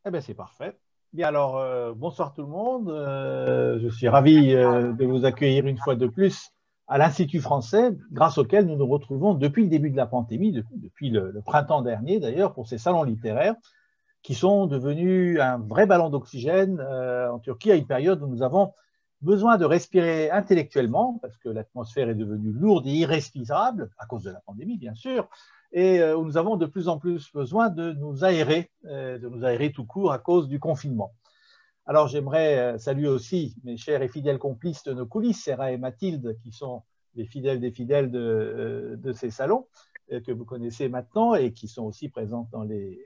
Eh bien, c'est parfait. Bien, alors, bonsoir tout le monde. Je suis ravi de vous accueillir une fois de plus à l'Institut français, grâce auquel nous nous retrouvons depuis le début de la pandémie, depuis le printemps dernier d'ailleurs, pour ces salons littéraires qui sont devenus un vrai ballon d'oxygène en Turquie à une période où nous avons besoin de respirer intellectuellement, parce que l'atmosphère est devenue lourde et irrespirable, à cause de la pandémie, bien sûr, et où nous avons de plus en plus besoin de nous aérer tout court à cause du confinement. Alors j'aimerais saluer aussi mes chers et fidèles complices de nos coulisses, Sarah et Mathilde, qui sont les fidèles des fidèles de ces salons, que vous connaissez maintenant et qui sont aussi présentes dans les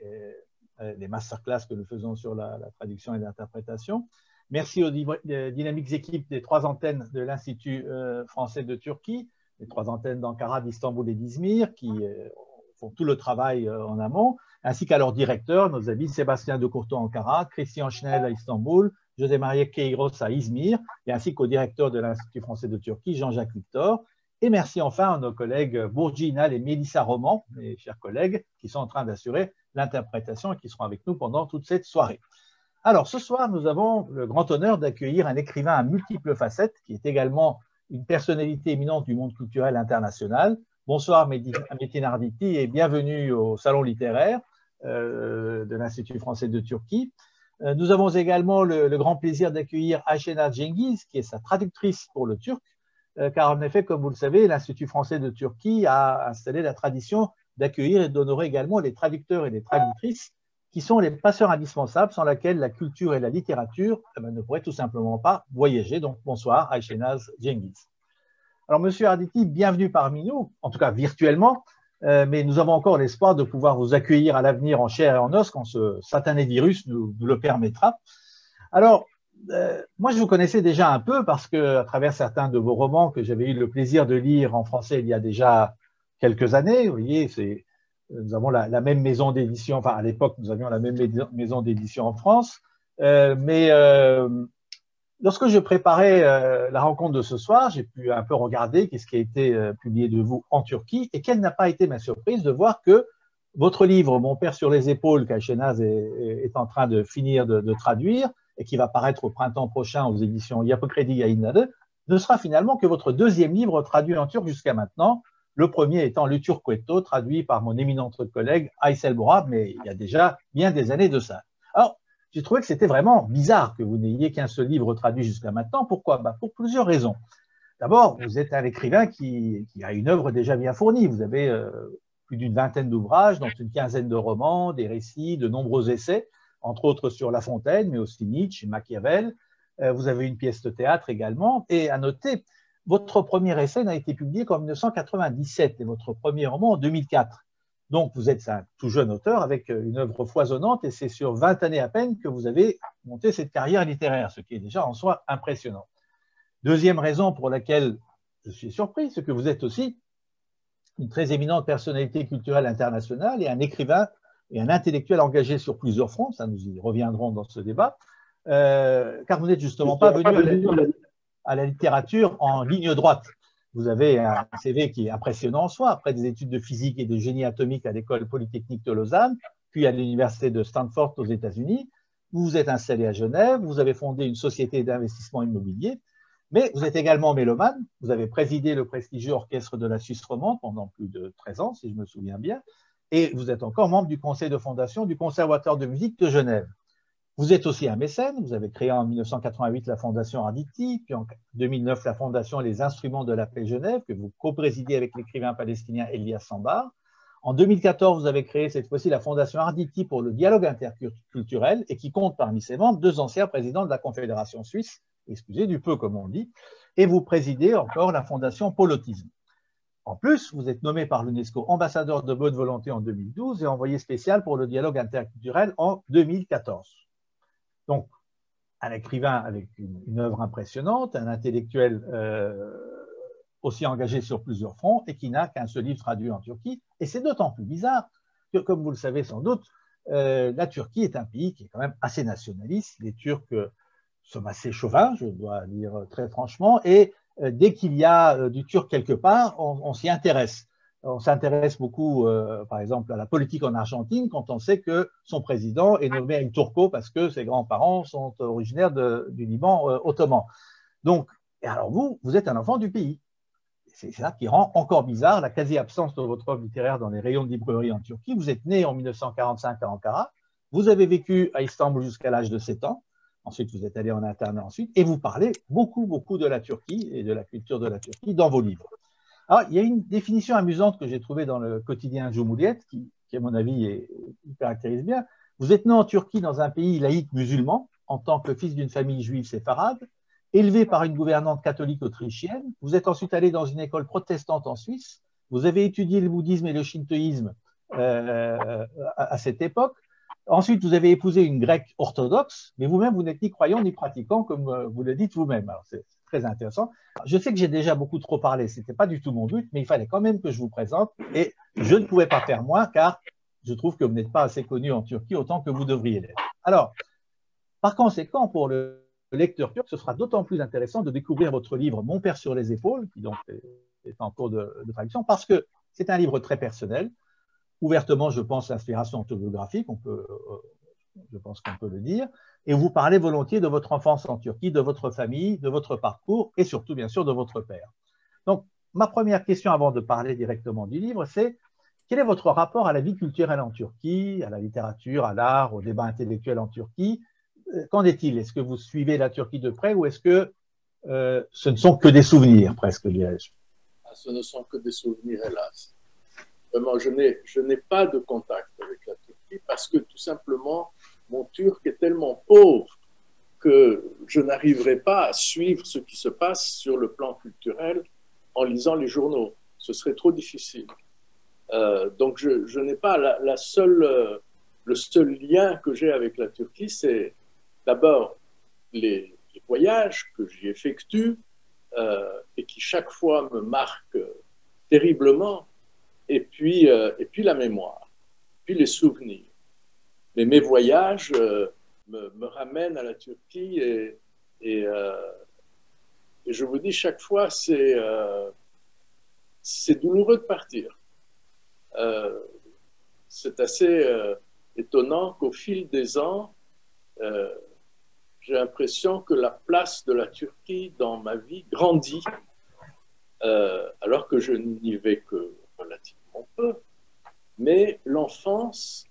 masterclass que nous faisons sur la traduction et l'interprétation. Merci aux dynamiques équipes des 3 antennes de l'Institut français de Turquie, les 3 antennes d'Ankara, d'Istanbul et d'Izmir, qui font tout le travail en amont, ainsi qu'à leurs directeurs, nos amis Sébastien de Courteau à Ankara, Christian Schnell à Istanbul, José Maria Queiroz à Izmir, et ainsi qu'au directeur de l'Institut français de Turquie, Jean-Jacques Victor. Et merci enfin à nos collègues Bourgi Inal et Mélissa Roman, mes chers collègues, qui sont en train d'assurer l'interprétation et qui seront avec nous pendant toute cette soirée. Alors, ce soir, nous avons le grand honneur d'accueillir un écrivain à multiples facettes, qui est également une personnalité éminente du monde culturel international. Bonsoir Metin Arditi et bienvenue au Salon littéraire de l'Institut français de Turquie. Nous avons également le grand plaisir d'accueillir Ayşenaz Cengiz, qui est sa traductrice pour le turc, car en effet, comme vous le savez, l'Institut français de Turquie a installé la tradition d'accueillir et d'honorer également les traducteurs et les traductrices, qui sont les passeurs indispensables sans lesquels la culture et la littérature ne pourraient tout simplement pas voyager. Donc bonsoir Ayşenaz Cengiz. Alors monsieur Arditi, bienvenue parmi nous, en tout cas virtuellement, mais nous avons encore l'espoir de pouvoir vous accueillir à l'avenir en chair et en os quand ce satané virus nous le permettra. Alors, moi je vous connaissais déjà un peu parce qu'à travers certains de vos romans que j'avais eu le plaisir de lire en français il y a déjà quelques années, vous voyez, nous avons la même maison d'édition, enfin à l'époque nous avions la même maison d'édition en France, mais lorsque je préparais la rencontre de ce soir, j'ai pu un peu regarder qu'est-ce qui a été publié de vous en Turquie et quelle n'a pas été ma surprise de voir que votre livre, Mon père sur les épaules, qu'Ayşenaz est en train de finir de traduire et qui va paraître au printemps prochain aux éditions Yapı Kredi Yayınları, ne sera finalement que votre 2e livre traduit en turc jusqu'à maintenant, le premier étant Le Turquetto, traduit par mon éminente collègue Aysel Bora, mais il y a déjà bien des années de ça. Alors, j'ai trouvé que c'était vraiment bizarre que vous n'ayez qu'un seul livre traduit jusqu'à maintenant. Pourquoi? Pour plusieurs raisons. D'abord, vous êtes un écrivain qui a une œuvre déjà bien fournie. Vous avez plus d'une vingtaine d'ouvrages, dont une quinzaine de romans, des récits, de nombreux essais, entre autres sur La Fontaine, mais aussi Nietzsche, Machiavel. Vous avez une pièce de théâtre également. Et à noter, votre premier essai n'a été publié qu'en 1997 et votre premier roman en 2004. Donc, vous êtes un tout jeune auteur avec une œuvre foisonnante et c'est sur 20 années à peine que vous avez monté cette carrière littéraire, ce qui est déjà en soi impressionnant. Deuxième raison pour laquelle je suis surpris, c'est que vous êtes aussi une très éminente personnalité culturelle internationale et un écrivain et un intellectuel engagé sur plusieurs fronts, ça nous y reviendrons dans ce débat, car vous n'êtes justement pas venu à la littérature en ligne droite. Vous avez un CV qui est impressionnant en soi, après des études de physique et de génie atomique à l'École polytechnique de Lausanne, puis à l'Université de Stanford aux États-Unis. Vous vous êtes installé à Genève, vous avez fondé une société d'investissement immobilier, mais vous êtes également mélomane. Vous avez présidé le prestigieux orchestre de la Suisse romande pendant plus de 13 ans, si je me souviens bien, et vous êtes encore membre du conseil de fondation du Conservatoire de musique de Genève. Vous êtes aussi un mécène, vous avez créé en 1988 la Fondation Arditi, puis en 2009 la Fondation Les Instruments de la Paix Genève, que vous co-présidez avec l'écrivain palestinien Elias Sambar. En 2014, vous avez créé cette fois-ci la Fondation Arditi pour le dialogue interculturel et qui compte parmi ses membres 2 anciens présidents de la Confédération suisse, excusez du peu comme on dit, et vous présidez encore la Fondation Pôle Autisme. En plus, vous êtes nommé par l'UNESCO ambassadeur de bonne volonté en 2012 et envoyé spécial pour le dialogue interculturel en 2014. Donc, un écrivain avec une œuvre impressionnante, un intellectuel aussi engagé sur plusieurs fronts et qui n'a qu'un seul livre traduit en Turquie. Et c'est d'autant plus bizarre que, comme vous le savez sans doute, la Turquie est un pays qui est quand même assez nationaliste. Les Turcs sont assez chauvins, je dois dire très franchement, et dès qu'il y a du turc quelque part, on s'y intéresse. On s'intéresse beaucoup, par exemple, à la politique en Argentine quand on sait que son président est nommé El Turco parce que ses grands-parents sont originaires du Liban ottoman. Donc, et alors vous êtes un enfant du pays. C'est ça qui rend encore bizarre la quasi-absence de votre œuvre littéraire dans les rayons de librairie en Turquie. Vous êtes né en 1945 à Ankara, vous avez vécu à Istanbul jusqu'à l'âge de 7 ans, ensuite vous êtes allé en internat ensuite, et vous parlez beaucoup, beaucoup de la Turquie et de la culture de la Turquie dans vos livres. Alors, il y a une définition amusante que j'ai trouvée dans le quotidien Cumhuriyet, qui à mon avis, caractérise bien. Vous êtes né en Turquie dans un pays laïque musulman, en tant que fils d'une famille juive séfarade, élevé par une gouvernante catholique autrichienne. Vous êtes ensuite allé dans une école protestante en Suisse. Vous avez étudié le bouddhisme et le shintoïsme à cette époque. Ensuite, vous avez épousé une grecque orthodoxe, mais vous-même, vous n'êtes ni croyant ni pratiquant, comme vous le dites vous-même. Alors, c'est très intéressant. Je sais que j'ai déjà beaucoup trop parlé, ce n'était pas du tout mon but, mais il fallait quand même que je vous présente, et je ne pouvais pas faire moins, car je trouve que vous n'êtes pas assez connu en Turquie autant que vous devriez l'être. Alors, par conséquent, pour le lecteur turc, ce sera d'autant plus intéressant de découvrir votre livre « Mon père sur les épaules », qui donc est en cours de traduction, parce que c'est un livre très personnel, ouvertement, je pense, l'inspiration autobiographique, je pense qu'on peut le dire, et vous parlez volontiers de votre enfance en Turquie, de votre famille, de votre parcours, et surtout, bien sûr, de votre père. Donc, ma première question, avant de parler directement du livre, c'est quel est votre rapport à la vie culturelle en Turquie, à la littérature, à l'art, au débat intellectuel en Turquie? Qu'en est-il? Est-ce que vous suivez la Turquie de près ou est-ce que ce ne sont que des souvenirs, presque, dirais-je? Ce ne sont que des souvenirs, hélas. Vraiment, je n'ai pas de contact avec la Turquie parce que tout simplement, mon turc est tellement pauvre que je n'arriverai pas à suivre ce qui se passe sur le plan culturel en lisant les journaux. Ce serait trop difficile. Donc, je n'ai pas le seul lien que j'ai avec la Turquie, c'est d'abord les voyages que j'y effectue et qui chaque fois me marquent terriblement. Et puis la mémoire, puis les souvenirs. Mais mes voyages me ramènent à la Turquie et je vous dis, chaque fois, c'est douloureux de partir. C'est assez étonnant qu'au fil des ans, j'ai l'impression que la place de la Turquie dans ma vie grandit, alors que je n'y vais que relativement peu. Mais l'enfance,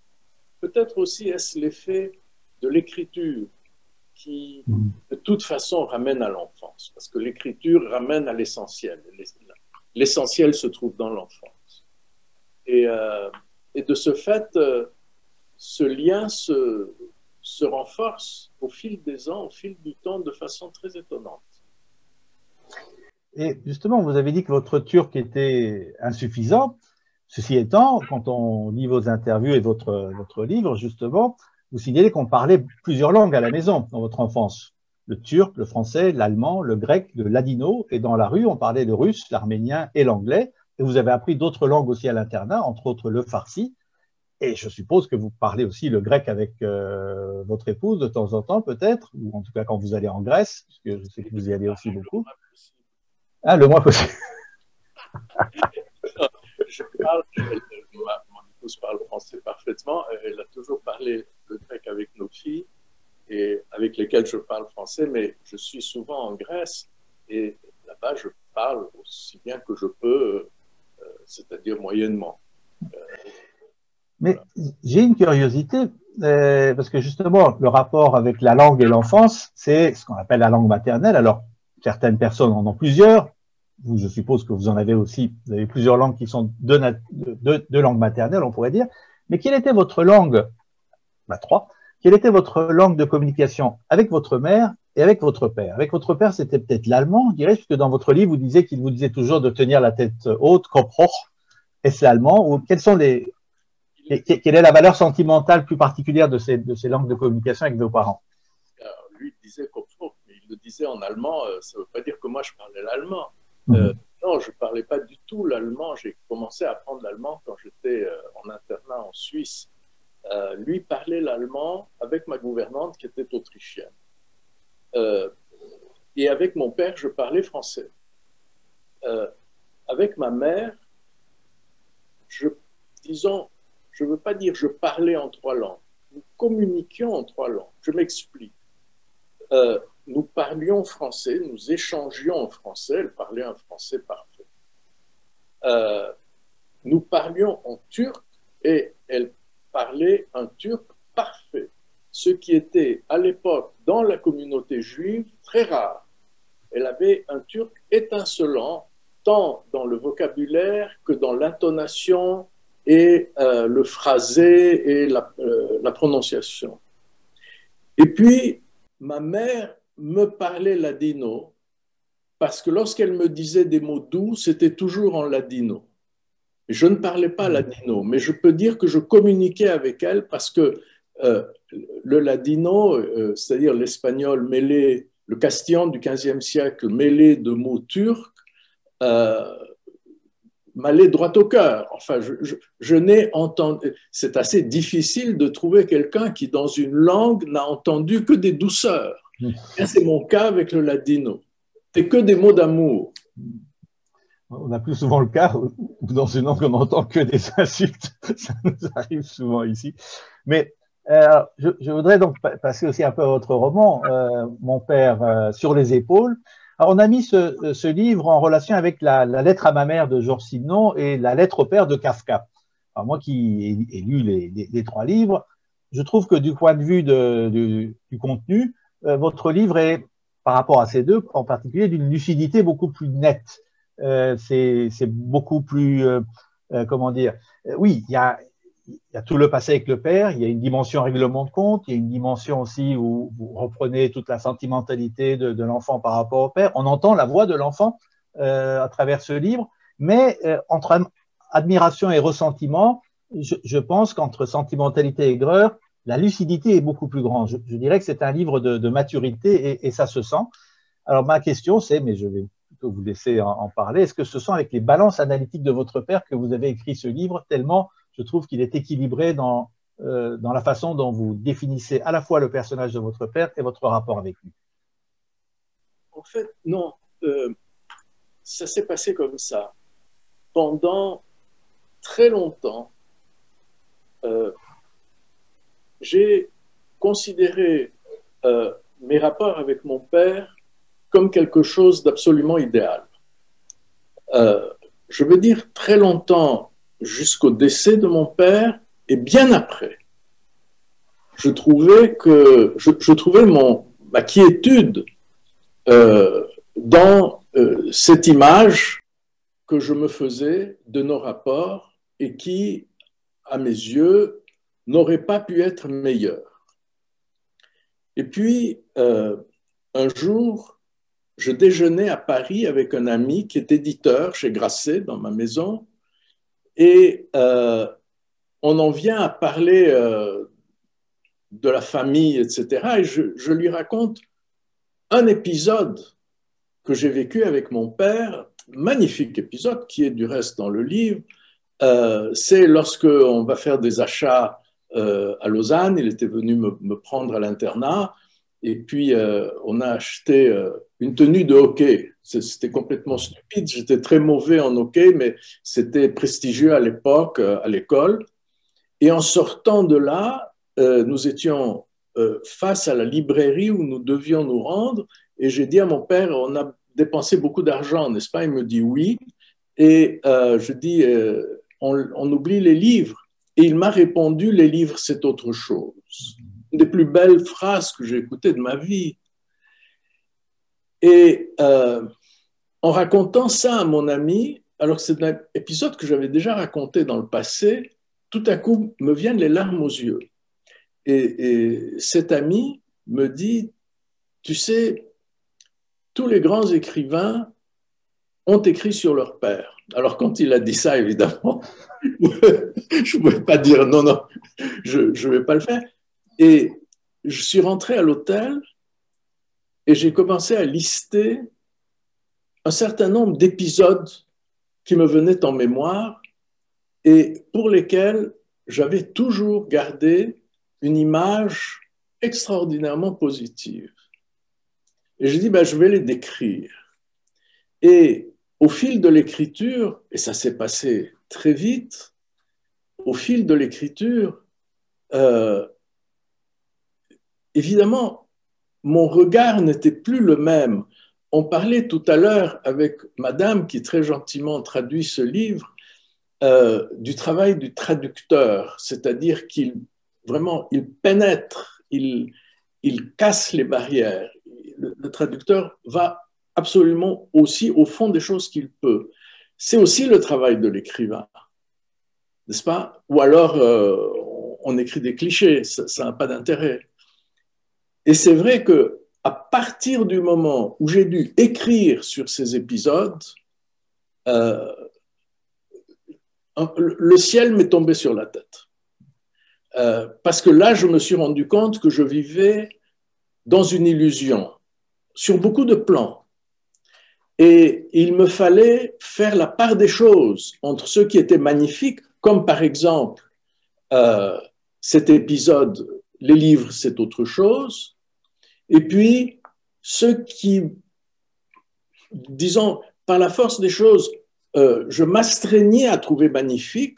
peut-être aussi est-ce l'effet de l'écriture qui, de toute façon, ramène à l'enfance, parce que l'écriture ramène à l'essentiel. L'essentiel se trouve dans l'enfance. Et de ce fait, ce lien se renforce au fil des ans, au fil du temps, de façon très étonnante. Et justement, vous avez dit que votre turc était insuffisant. Ceci étant, quand on lit vos interviews et votre livre, justement, vous signalez qu'on parlait plusieurs langues à la maison dans votre enfance. Le turc, le français, l'allemand, le grec, le ladino. Et dans la rue, on parlait le russe, l'arménien et l'anglais. Et vous avez appris d'autres langues aussi à l'internat, entre autres le farsi. Et je suppose que vous parlez aussi le grec avec votre épouse de temps en temps, peut-être, ou en tout cas quand vous allez en Grèce, parce que je sais que vous y allez aussi beaucoup. Ah, le moins possible. Mon épouse parle français parfaitement. Elle a toujours parlé le grec avec nos filles, et avec lesquelles je parle français, mais je suis souvent en Grèce, et là-bas, je parle aussi bien que je peux, c'est-à-dire moyennement. Mais voilà. J'ai une curiosité, parce que justement, le rapport avec la langue et l'enfance, c'est ce qu'on appelle la langue maternelle. Alors, certaines personnes en ont plusieurs. Vous, je suppose que vous en avez aussi. Vous avez plusieurs langues qui sont deux langues maternelles, on pourrait dire. Mais quelle était votre langue, trois, quelle était votre langue de communication avec votre mère et avec votre père? Avec votre père, c'était peut-être l'allemand, je dirais, puisque dans votre livre, vous disiez qu'il vous disait toujours de tenir la tête haute, Kopfhoch. Est-ce l'allemand? Ou quelles sont quelle est la valeur sentimentale plus particulière de ces langues de communication avec vos parents? Alors, lui, il disait Kopfhoch, mais il le disait en allemand. Ça ne veut pas dire que moi, je parlais l'allemand. Non, je ne parlais pas du tout l'allemand. J'ai commencé à apprendre l'allemand quand j'étais en internat en Suisse. Lui parlait l'allemand avec ma gouvernante qui était autrichienne. Et avec mon père, je parlais français. Avec ma mère, disons, je ne veux pas dire je parlais en 3 langues, nous communiquions en 3 langues. Je m'explique. Nous parlions français, nous échangions en français, elle parlait un français parfait. Nous parlions en turc et elle parlait un turc parfait, ce qui était à l'époque dans la communauté juive très rare. Elle avait un turc étincelant, tant dans le vocabulaire que dans l'intonation et le phrasé et la prononciation. Et puis, ma mère me parlait ladino, parce que lorsqu'elle me disait des mots doux, c'était toujours en ladino. Je ne parlais pas ladino, mais je peux dire que je communiquais avec elle parce que le ladino, c'est-à-dire l'espagnol mêlé, le castillan du XVe siècle mêlé de mots turcs, m'allait droit au cœur. Enfin, je n'ai entendu. C'est assez difficile de trouver quelqu'un qui, dans une langue, n'a entendu que des douceurs. Et c'est mon cas avec le ladino. C'est que des mots d'amour. On a plus souvent le cas où dans une langue on n'entend que des insultes. Ça nous arrive souvent ici. Mais je voudrais donc passer aussi un peu à votre roman, Mon père sur les épaules. Alors, on a mis ce livre en relation avec la lettre à ma mère de Georges Simenon et la lettre au père de Kafka. Alors, moi qui ai lu les 3 livres, je trouve que du point de vue du contenu, votre livre est, par rapport à ces 2, en particulier, d'une lucidité beaucoup plus nette. C'est beaucoup plus, comment dire, oui, il y a tout le passé avec le père, il y a une dimension règlement de compte, il y a une dimension aussi où vous reprenez toute la sentimentalité de l'enfant par rapport au père. On entend la voix de l'enfant à travers ce livre, mais entre admiration et ressentiment, je pense qu'entre sentimentalité et aigreur, la lucidité est beaucoup plus grande. Je dirais que c'est un livre de maturité et ça se sent. Alors ma question c'est, mais je vais plutôt vous laisser en parler, est-ce que ce sont avec les balances analytiques de votre père que vous avez écrit ce livre, tellement je trouve qu'il est équilibré dans la façon dont vous définissez à la fois le personnage de votre père et votre rapport avec lui? En fait, non. Ça s'est passé comme ça. Pendant très longtemps, j'ai considéré mes rapports avec mon père comme quelque chose d'absolument idéal. Je veux dire très longtemps, jusqu'au décès de mon père, et bien après, je trouvais ma quiétude dans cette image que je me faisais de nos rapports et qui, à mes yeux, n'aurait pas pu être meilleure. Et puis, un jour, je déjeunais à Paris avec un ami qui est éditeur chez Grasset, dans ma maison, et on en vient à parler de la famille, etc. Et je lui raconte un épisode que j'ai vécu avec mon père, magnifique épisode, qui est du reste dans le livre. C'est lorsqu'on va faire des achats à Lausanne, il était venu me prendre à l'internat, et puis on a acheté une tenue de hockey. C'était complètement stupide, j'étais très mauvais en hockey, mais c'était prestigieux à l'époque, à l'école. Et en sortant de là, nous étions face à la librairie où nous devions nous rendre, et j'ai dit à mon père, on a dépensé beaucoup d'argent, n'est-ce pas? Il me dit oui, et je dis, on oublie les livres. Et il m'a répondu, les livres, c'est autre chose. Une des plus belles phrases que j'ai écoutées de ma vie. Et en racontant ça à mon ami, alors que c'est un épisode que j'avais déjà raconté dans le passé, tout à coup me viennent les larmes aux yeux. Et cet ami me dit, tu sais, tous les grands écrivains ont écrit sur leur père. Alors quand il a dit ça, évidemment, je ne pouvais pas dire non, non, je ne vais pas le faire. Et je suis rentré à l'hôtel et j'ai commencé à lister un certain nombre d'épisodes qui me venaient en mémoire et pour lesquels j'avais toujours gardé une image extraordinairement positive. Et j'ai dit, ben, je vais les décrire. Et au fil de l'écriture, et ça s'est passé très vite, au fil de l'écriture, évidemment, mon regard n'était plus le même. On parlait tout à l'heure avec madame qui très gentiment traduit ce livre du travail du traducteur, c'est-à-dire qu'il vraiment il pénètre, il casse les barrières. Le traducteur va absolument aussi au fond des choses qu'il peut. C'est aussi le travail de l'écrivain, n'est-ce pas? Ou alors on écrit des clichés, ça n'a pas d'intérêt. Et c'est vrai que à partir du moment où j'ai dû écrire sur ces épisodes, le ciel m'est tombé sur la tête. Parce que là, je me suis rendu compte que je vivais dans une illusion, sur beaucoup de plans. Et il me fallait faire la part des choses entre ceux qui étaient magnifiques, comme par exemple cet épisode, les livres, c'est autre chose, et puis ceux qui, disons, par la force des choses, je m'astreignais à trouver magnifique,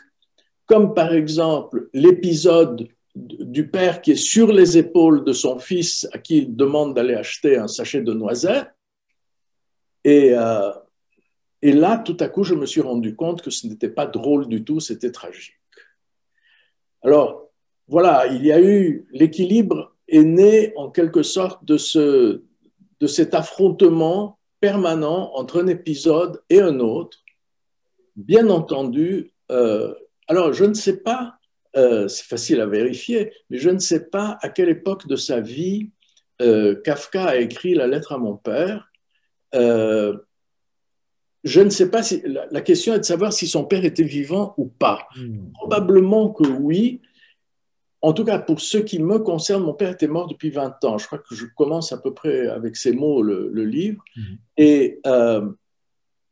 comme par exemple l'épisode du père qui est sur les épaules de son fils à qui il demande d'aller acheter un sachet de noisettes. Et là, tout à coup, je me suis rendu compte que ce n'était pas drôle du tout, c'était tragique. Alors, voilà, il y a eu, l'équilibre est né en quelque sorte de cet affrontement permanent entre un épisode et un autre. Bien entendu, alors je ne sais pas, c'est facile à vérifier, mais je ne sais pas à quelle époque de sa vie Kafka a écrit la lettre à mon père. Je ne sais pas si la question est de savoir si son père était vivant ou pas. Probablement que oui. En tout cas, pour ce qui me concerne, mon père était mort depuis 20 ans. Je crois que je commence à peu près avec ces mots le livre. Et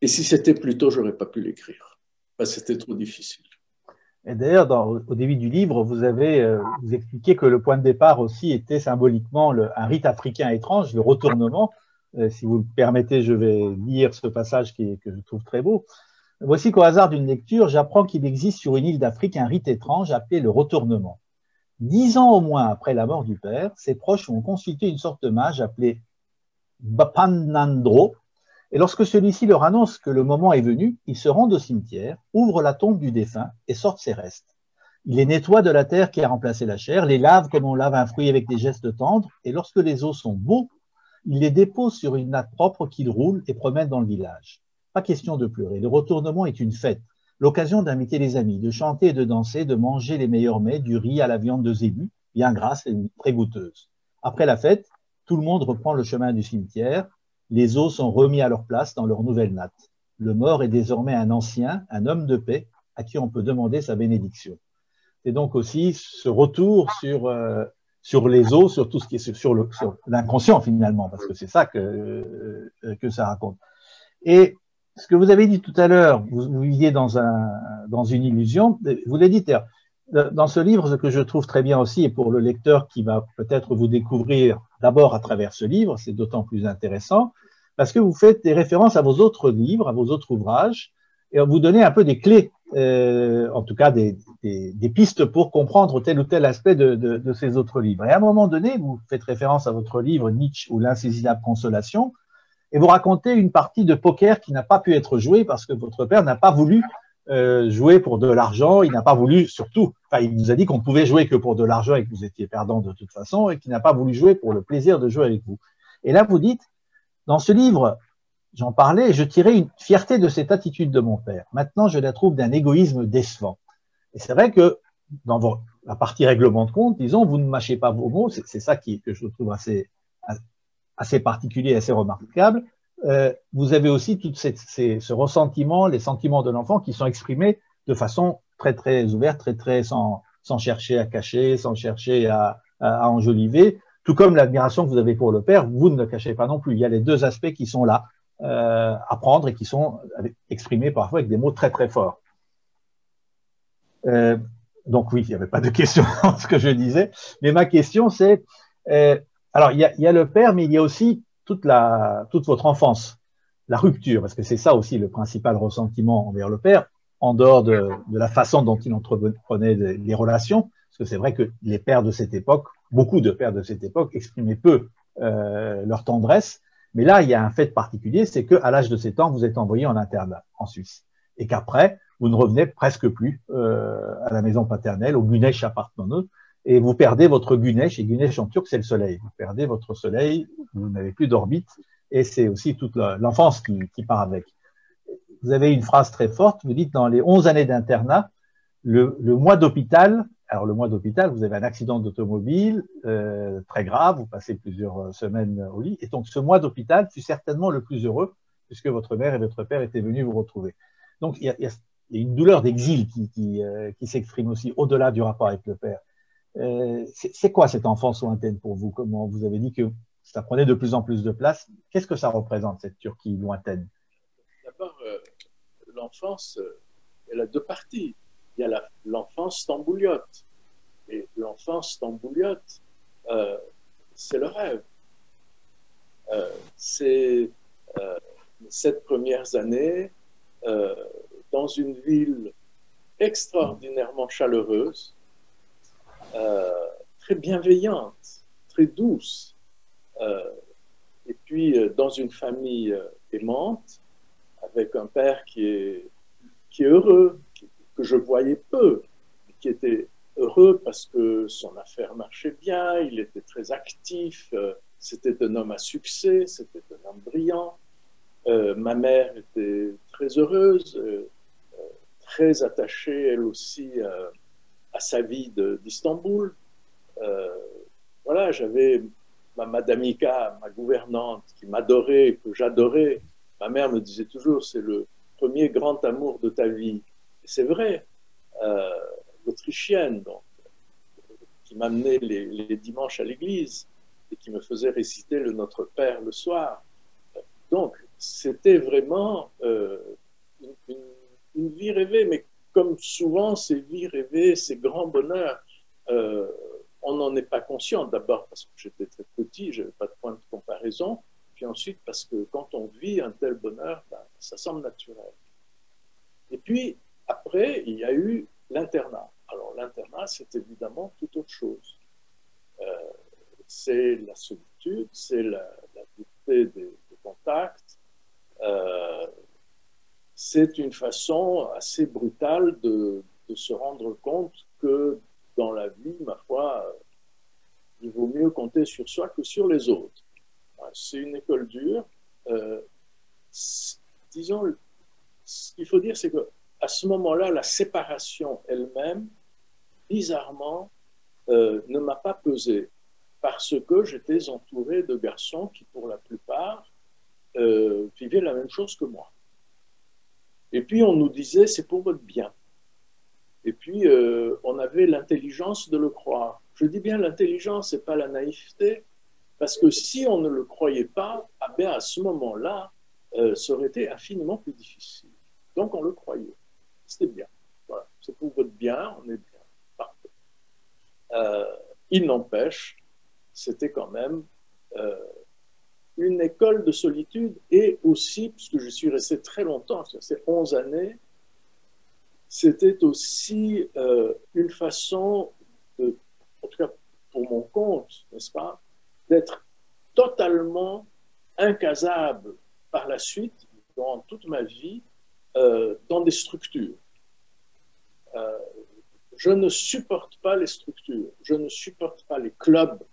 si c'était plus tôt, je n'aurais pas pu l'écrire. Parce que c'était trop difficile. Et d'ailleurs, au début du livre, vous expliquez que le point de départ aussi était symboliquement un rite africain étrange, le retournement. Si vous me permettez, je vais lire ce passage que je trouve très beau. Voici qu'au hasard d'une lecture, j'apprends qu'il existe sur une île d'Afrique un rite étrange appelé le retournement. 10 ans au moins après la mort du père, ses proches ont consulté une sorte de mage appelé Bapanandro, et lorsque celui-ci leur annonce que le moment est venu, ils se rendent au cimetière, ouvrent la tombe du défunt et sortent ses restes. Il les nettoie de la terre qui a remplacé la chair, les lave comme on lave un fruit avec des gestes tendres, et lorsque les os sont beaux, il les dépose sur une natte propre qu'il roule et promène dans le village. Pas question de pleurer, le retournement est une fête, l'occasion d'inviter les amis, de chanter et de danser, de manger les meilleurs mets, du riz à la viande de zébu, bien grasse et très goûteuse. Après la fête, tout le monde reprend le chemin du cimetière, les os sont remis à leur place dans leur nouvelle natte. Le mort est désormais un ancien, un homme de paix, à qui on peut demander sa bénédiction. C'est donc aussi ce retour sur les os, sur tout ce qui est sur l'inconscient finalement, parce que c'est ça que ça raconte. Et ce que vous avez dit tout à l'heure, vous viviez dans une illusion, vous l'avez dit, dans ce livre, ce que je trouve très bien aussi, et pour le lecteur qui va peut-être vous découvrir d'abord à travers ce livre, c'est d'autant plus intéressant, parce que vous faites des références à vos autres livres, à vos autres ouvrages, et vous donnez un peu des clés, en tout cas des pistes pour comprendre tel ou tel aspect de ces autres livres. Et à un moment donné, vous faites référence à votre livre Nietzsche ou l'insaisissable consolation, et vous racontez une partie de poker qui n'a pas pu être jouée parce que votre père n'a pas voulu jouer pour de l'argent, il n'a pas voulu surtout, enfin il nous a dit qu'on pouvait jouer que pour de l'argent et que vous étiez perdant de toute façon et qu'il n'a pas voulu jouer pour le plaisir de jouer avec vous. Et là vous dites, dans ce livre, j'en parlais et je tirais une fierté de cette attitude de mon père. Maintenant je la trouve d'un égoïsme décevant. Et c'est vrai que dans la partie règlement de compte, disons, vous ne mâchez pas vos mots, c'est ça que je trouve assez particulier, assez remarquable. Vous avez aussi tout ce ressentiment, les sentiments de l'enfant qui sont exprimés de façon très très ouverte, très très sans chercher à cacher, sans chercher à enjoliver, tout comme l'admiration que vous avez pour le père, vous ne le cachez pas non plus. Il y a les deux aspects qui sont là à prendre et qui sont exprimés parfois avec des mots très très forts. Donc oui, il n'y avait pas de question dans ce que je disais, mais ma question c'est, alors il y a le père, mais il y a aussi toute votre enfance, la rupture, parce que c'est ça aussi le principal ressentiment envers le père. en dehors de la façon dont il entreprenait les relations, parce que c'est vrai que les pères de cette époque, beaucoup de pères de cette époque, exprimaient peu leur tendresse. Mais là, il y a un fait particulier, c'est qu'à l'âge de 7 ans, vous êtes envoyé en internat en Suisse. Et qu'après, vous ne revenez presque plus à la maison paternelle, au Güneş appartenant, et vous perdez votre Güneş, et Güneş en turc, c'est le soleil. Vous perdez votre soleil, vous n'avez plus d'orbite, et c'est aussi toute l'enfance qui part avec. Vous avez une phrase très forte, vous dites dans les 11 années d'internat, le mois d'hôpital, alors le mois d'hôpital, vous avez un accident d'automobile très grave, vous passez plusieurs semaines au lit, et donc ce mois d'hôpital fut certainement le plus heureux, puisque votre mère et votre père étaient venus vous retrouver. Donc il y a une douleur d'exil qui s'exprime aussi au-delà du rapport avec le père. C'est quoi cette enfance lointaine pour vous? Comment vous avez dit que ça prenait de plus en plus de place? Qu'est-ce que ça représente, cette Turquie lointaine? D'abord, l'enfance, elle a deux parties. Il y a l'enfance stambouliote. Et l'enfance stambouliote, c'est le rêve. C'est 7 premières années dans une ville extraordinairement chaleureuse, très bienveillante, très douce, et puis dans une famille aimante, avec un père qui est heureux, que je voyais peu, qui était heureux parce que son affaire marchait bien, il était très actif, c'était un homme à succès, c'était un homme brillant. Ma mère était très heureuse, très attachée elle aussi à sa vie d'Istanbul. Voilà, j'avais ma Madame Ika, ma gouvernante, qui m'adorait, que j'adorais. Ma mère me disait toujours, c'est le premier grand amour de ta vie. Et c'est vrai, l'Autrichienne, donc, qui m'amenait les dimanches à l'église et qui me faisait réciter le Notre Père le soir. Donc, c'était vraiment une vie rêvée, mais comme souvent, ces vies rêvées, ces grands bonheurs, on n'en est pas conscient. D'abord parce que j'étais très petit, je n'avais pas de point de comparaison, puis ensuite parce que quand on vit un tel bonheur, ben, ça semble naturel. Et puis, après, il y a eu l'internat. Alors, l'internat, c'est évidemment tout autre chose. C'est la solitude, c'est la dureté des contacts. C'est une façon assez brutale de se rendre compte que dans la vie, ma foi, il vaut mieux compter sur soi que sur les autres. C'est une école dure. Disons, ce qu'il faut dire, c'est qu'à ce moment-là, la séparation elle-même, bizarrement, ne m'a pas pesé parce que j'étais entouré de garçons qui, pour la plupart, vivaient la même chose que moi. Et puis, on nous disait, c'est pour votre bien. Et puis, on avait l'intelligence de le croire. Je dis bien l'intelligence, et pas la naïveté, parce que si on ne le croyait pas, ah bien, à ce moment-là, ça aurait été infiniment plus difficile. Donc, on le croyait. C'était bien. Voilà. C'est pour votre bien, on est bien. Parfait. Il n'empêche, c'était quand même une école de solitude et aussi, puisque je suis resté très longtemps, c'est 11 années, c'était aussi une façon, en tout cas pour mon compte, n'est-ce pas, d'être totalement incasable par la suite, dans toute ma vie, dans des structures. Je ne supporte pas les structures, je ne supporte pas les clubs,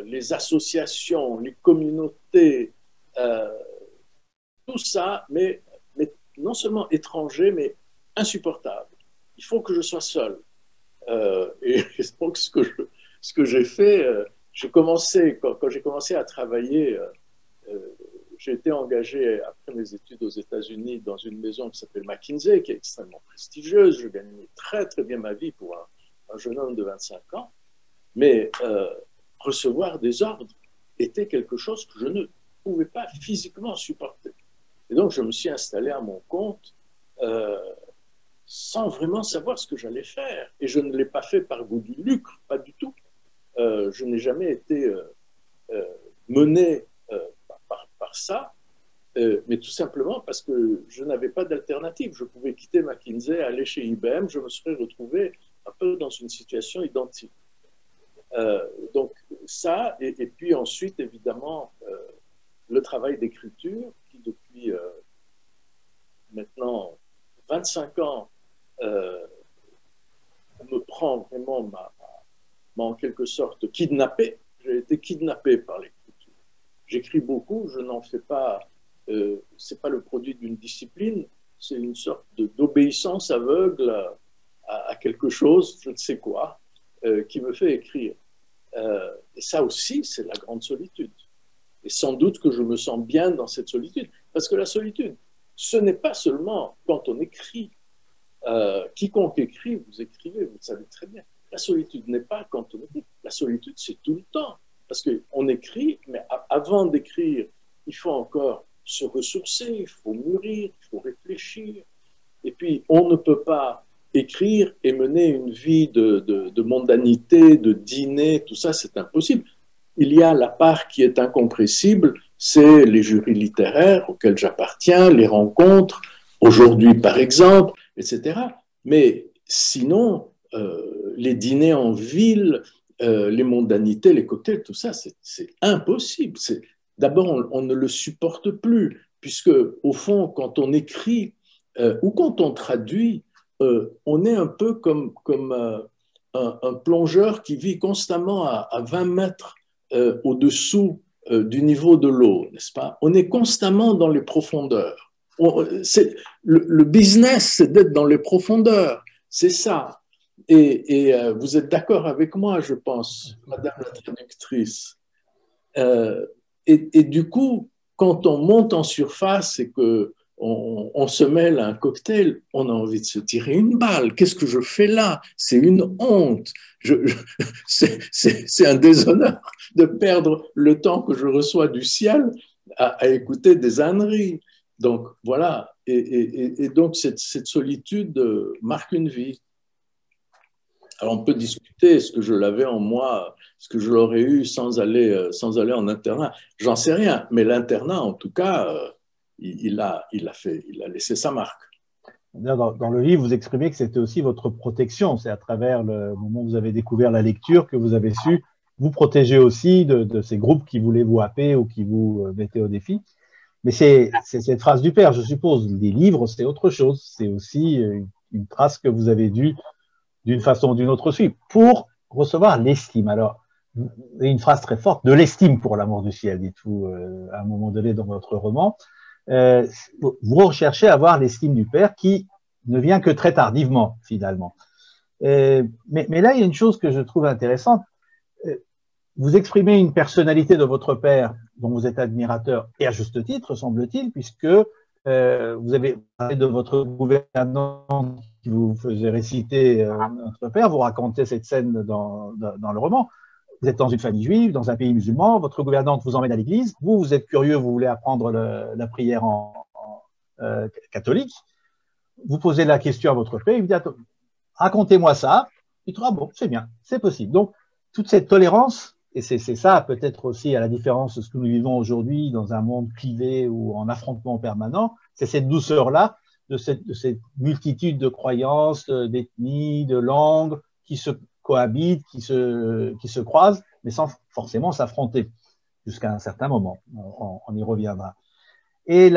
les associations, les communautés, tout ça, mais non seulement étranger, mais insupportable. Il faut que je sois seul. Et donc, ce que j'ai fait, quand j'ai commencé à travailler, j'ai été engagé après mes études aux États-Unis dans une maison qui s'appelle McKinsey, qui est extrêmement prestigieuse. Je gagnais très, très bien ma vie pour un jeune homme de 25 ans. Mais recevoir des ordres était quelque chose que je ne pouvais pas physiquement supporter. Et donc, je me suis installé à mon compte sans vraiment savoir ce que j'allais faire. Et je ne l'ai pas fait par goût du lucre, pas du tout. Je n'ai jamais été mené par ça. Mais tout simplement parce que je n'avais pas d'alternative. Je pouvais quitter McKinsey, aller chez IBM, je me serais retrouvé un peu dans une situation identique. Donc ça, et puis ensuite, évidemment, le travail d'écriture qui, depuis maintenant 25 ans, me prend vraiment, m'a en quelque sorte kidnappé. J'ai été kidnappé par l'écriture. J'écris beaucoup, je n'en fais pas, c'est pas le produit d'une discipline, c'est une sorte d'obéissance aveugle à quelque chose, je ne sais quoi, qui me fait écrire. Et ça aussi, c'est la grande solitude. Et sans doute que je me sens bien dans cette solitude. Parce que la solitude, ce n'est pas seulement quand on écrit. Quiconque écrit, vous écrivez, vous le savez très bien. La solitude n'est pas quand on écrit. La solitude, c'est tout le temps. Parce qu'on écrit, mais avant d'écrire, il faut encore se ressourcer, il faut mûrir, il faut réfléchir. Et puis, on ne peut pas écrire et mener une vie de mondanité, de dîner, tout ça, c'est impossible. Il y a la part qui est incompressible, c'est les jurys littéraires auxquels j'appartiens, les rencontres, aujourd'hui par exemple, etc. Mais sinon, les dîners en ville, les mondanités, les cocktails, tout ça, c'est impossible. D'abord, on ne le supporte plus, puisque au fond, quand on écrit ou quand on traduit, on est un peu comme un plongeur qui vit constamment à 20 mètres au-dessous du niveau de l'eau, n'est-ce pas? On est constamment dans les profondeurs. Le business, c'est d'être dans les profondeurs, c'est ça. Et vous êtes d'accord avec moi, je pense, Madame la traductrice. Et du coup, quand on monte en surface et que on se mêle à un cocktail, on a envie de se tirer une balle. Qu'est-ce que je fais là? C'est une honte. C'est un déshonneur de perdre le temps que je reçois du ciel à écouter des âneries. Donc voilà. Et donc cette solitude marque une vie. Alors on peut discuter, est-ce que je l'avais en moi, est-ce que je l'aurais eu sans aller en internat? J'en sais rien. Mais l'internat, en tout cas, il a laissé sa marque. Dans le livre, vous exprimez que c'était aussi votre protection. C'est à travers le moment où vous avez découvert la lecture que vous avez su vous protéger aussi de ces groupes qui voulaient vous happer ou qui vous mettaient au défi. Mais c'est cette phrase du père, je suppose. Les livres, c'est autre chose. C'est aussi une trace que vous avez dû, d'une façon ou d'une autre, suivre pour recevoir l'estime. Alors, une phrase très forte, de l'estime pour l'amour du ciel, dites-vous à un moment donné dans votre roman. Vous recherchez à avoir l'estime du père qui ne vient que très tardivement, finalement. Mais là, il y a une chose que je trouve intéressante. Vous exprimez une personnalité de votre père dont vous êtes admirateur, et à juste titre, semble-t-il, puisque vous avez parlé de votre gouvernante qui vous faisait réciter notre père, vous racontez cette scène dans le roman. Vous êtes dans une famille juive, dans un pays musulman, votre gouvernante vous emmène à l'église, vous êtes curieux, vous voulez apprendre la prière catholique, vous posez la question à votre père, il vous dit « racontez-moi ça », il dit « ah bon, c'est bien, c'est possible ». Donc, toute cette tolérance, et c'est ça peut-être aussi à la différence de ce que nous vivons aujourd'hui dans un monde clivé ou en affrontement permanent, c'est cette douceur-là, de cette multitude de croyances, d'ethnies, de langues qui se cohabitent, qui se croisent, mais sans forcément s'affronter jusqu'à un certain moment. On y reviendra. Et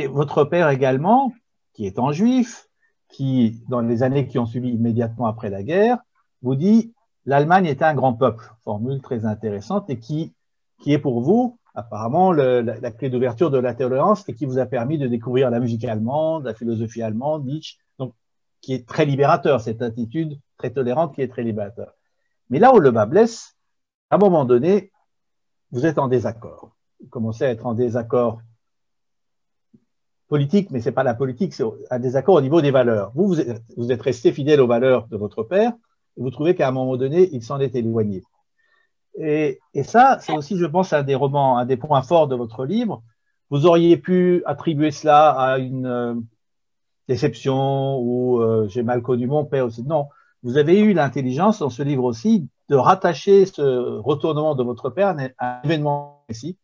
votre père également, qui est en juif, qui, dans les années qui ont suivi immédiatement après la guerre, vous dit « l'Allemagne est un grand peuple », formule très intéressante, et qui est pour vous, apparemment, la clé d'ouverture de la tolérance et qui vous a permis de découvrir la musique allemande, la philosophie allemande, Nietzsche, donc qui est très libérateur, cette attitude très tolérante qui est très libérateur. Mais là où le bas blesse, à un moment donné, vous êtes en désaccord. Vous commencez à être en désaccord politique, mais ce n'est pas la politique, c'est un désaccord au niveau des valeurs. Vous êtes resté fidèle aux valeurs de votre père, et vous trouvez qu'à un moment donné, il s'en est éloigné. Et ça, c'est aussi, je pense, un des points forts de votre livre. Vous auriez pu attribuer cela à une déception ou j'ai mal connu mon père aussi. Non, vous avez eu l'intelligence dans ce livre aussi de rattacher ce retournement de votre père à un événement précis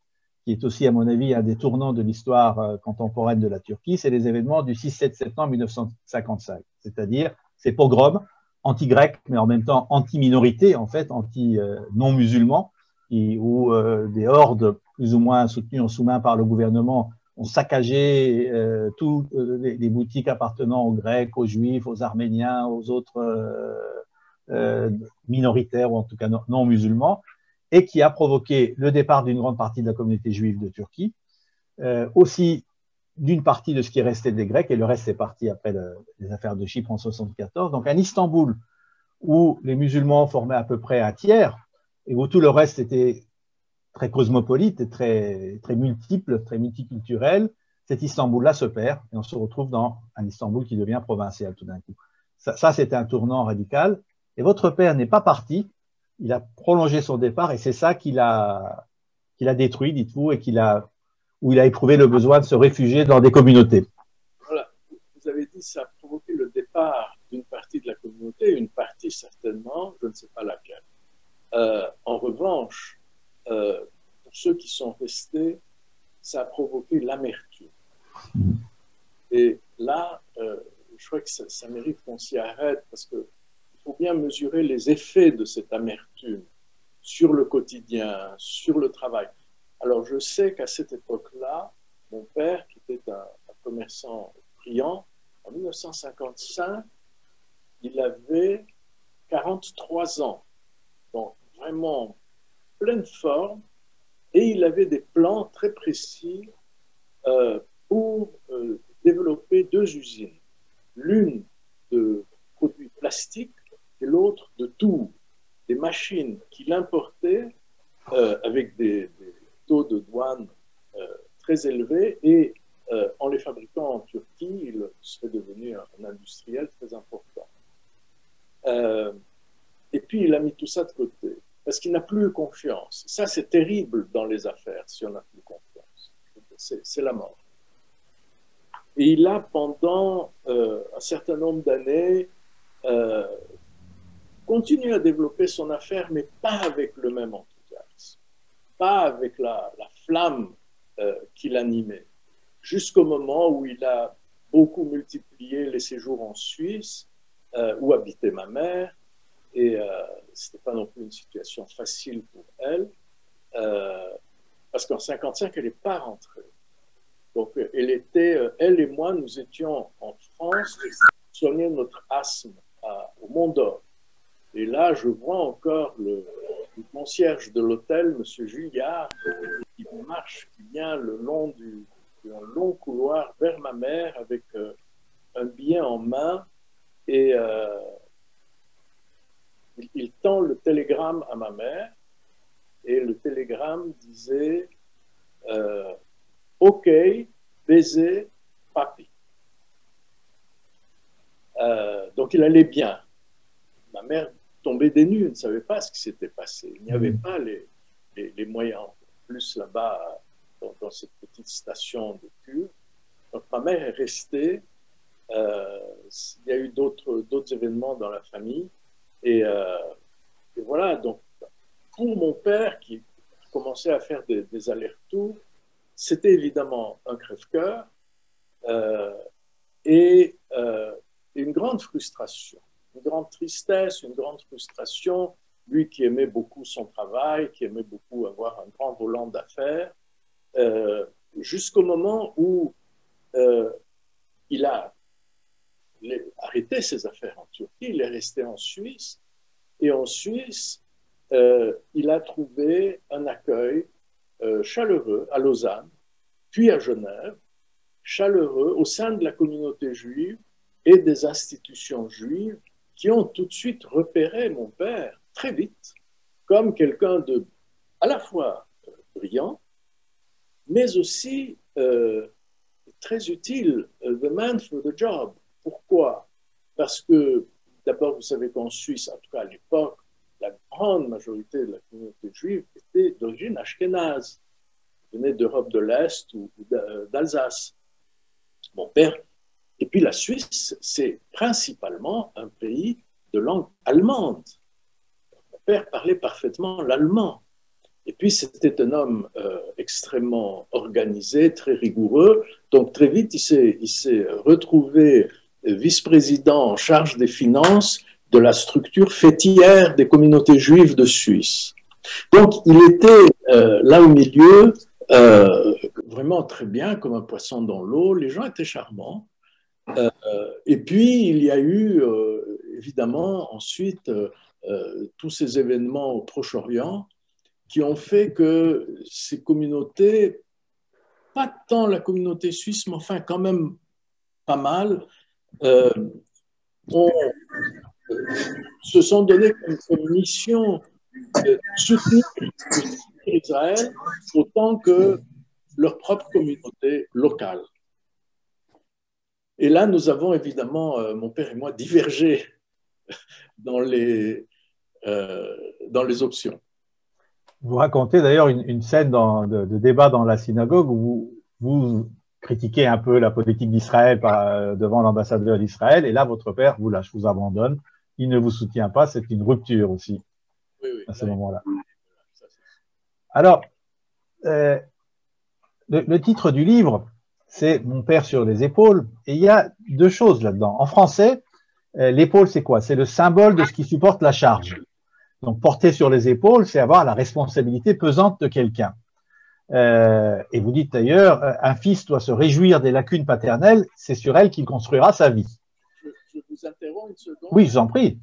qui est aussi, à mon avis, un des tournants de l'histoire contemporaine de la Turquie, c'est les événements du 6-7 septembre 1955, c'est-à-dire ces pogroms anti-grecs, mais en même temps anti-minorité, en fait, anti-non-musulmans, où des hordes plus ou moins soutenues en sous-main par le gouvernement ont saccagé toutes les boutiques appartenant aux Grecs, aux Juifs, aux Arméniens, aux autres minoritaires, ou en tout cas non musulmans, et qui a provoqué le départ d'une grande partie de la communauté juive de Turquie, aussi d'une partie de ce qui est resté des Grecs, et le reste est parti après les affaires de Chypre en 1974. Donc un Istanbul où les musulmans formaient à peu près un tiers, et où tout le reste était très cosmopolite et très multiple, très multiculturel, cet Istanbul-là se perd, et on se retrouve dans un Istanbul qui devient provincial tout d'un coup. Ça c'était un tournant radical, et votre père n'est pas parti, il a prolongé son départ, et c'est ça qu'il a détruit, dites-vous, et où il a éprouvé le besoin de se réfugier dans des communautés. Voilà, vous avez dit que ça a provoqué le départ d'une partie de la communauté, une partie certainement, je ne sais pas laquelle. En revanche, pour ceux qui sont restés, ça a provoqué l'amertume. Et là, je crois que ça mérite qu'on s'y arrête, parce qu'il faut bien mesurer les effets de cette amertume sur le quotidien, sur le travail. Alors, je sais qu'à cette époque-là, mon père, qui était un commerçant brillant, en 1955, il avait 43 ans, donc vraiment pleine forme, et il avait des plans très précis pour développer 2 usines, l'une de produits plastiques et l'autre de tours, des machines qu'il importait avec des taux de douane très élevés, et en les fabriquant en Turquie, il serait devenu un industriel très important. Et puis, il a mis tout ça de côté, parce qu'il n'a plus confiance. Ça, c'est terrible dans les affaires, si on n'a plus confiance. C'est la mort. Et il a, pendant un certain nombre d'années, continué à développer son affaire, mais pas avec le même enthousiasme, pas avec la flamme qui l'animait, jusqu'au moment où il a beaucoup multiplié les séjours en Suisse, où habitait ma mère, et ce n'était pas non plus une situation facile pour elle, parce qu'en 1955, elle n'est pas rentrée. Donc, elle et moi, nous étions en France, soigner notre asthme au Mont d'Or. Et là, je vois encore le concierge de l'hôtel, M. Julliard, qui marche, qui vient le long d'un long couloir vers ma mère avec un billet en main, et il tend le télégramme à ma mère, et le télégramme disait OK, baiser, papi. Donc il allait bien. Ma mère tombait des nues, elle ne savait pas ce qui s'était passé. Il n'y avait pas les moyens, plus là-bas, dans cette petite station de cure. Donc ma mère est restée. Il y a eu d'autres événements dans la famille. Et voilà, donc pour mon père qui commençait à faire des allers-retours, c'était évidemment un crève-cœur et une grande frustration, une grande tristesse, une grande frustration. Lui qui aimait beaucoup son travail, qui aimait beaucoup avoir un grand volant d'affaires, jusqu'au moment où il a arrêté ses affaires en Turquie, il est resté en Suisse, et en Suisse, il a trouvé un accueil chaleureux à Lausanne, puis à Genève, chaleureux au sein de la communauté juive et des institutions juives qui ont tout de suite repéré mon père très vite comme quelqu'un de à la fois brillant, mais aussi très utile, the man for the job. Pourquoi? Parce que d'abord, vous savez qu'en Suisse, en tout cas à l'époque, la grande majorité de la communauté juive était d'origine ashkénaze, venait d'Europe de l'Est ou d'Alsace. Mon père, et puis la Suisse, c'est principalement un pays de langue allemande. Mon père parlait parfaitement l'allemand. Et puis, c'était un homme extrêmement organisé, très rigoureux. Donc, très vite, il s'est retrouvé vice-président en charge des finances de la structure fêtière des communautés juives de Suisse. Donc, il était là au milieu, vraiment très bien, comme un poisson dans l'eau. Les gens étaient charmants. Et puis, il y a eu, évidemment, ensuite, tous ces événements au Proche-Orient qui ont fait que ces communautés, pas tant la communauté suisse, mais enfin quand même pas mal, se sont donnés comme mission de soutenir Israël autant que leur propre communauté locale. Et là, nous avons évidemment, mon père et moi, divergé dans les options. Vous racontez d'ailleurs une scène de débat dans la synagogue où vous critiquez un peu la politique d'Israël devant l'ambassadeur d'Israël, et là, votre père vous lâche, vous abandonne, il ne vous soutient pas, c'est une rupture aussi, oui, à ce moment-là. Alors, le titre du livre, c'est « Mon père sur les épaules », et il y a deux choses là-dedans. En français, l'épaule, c'est quoi? C'est le symbole de ce qui supporte la charge. Donc, porter sur les épaules, c'est avoir la responsabilité pesante de quelqu'un. Et vous dites d'ailleurs, un fils doit se réjouir des lacunes paternelles, c'est sur elles qu'il construira sa vie. Je vous interromps une seconde. Oui, je vous en prie.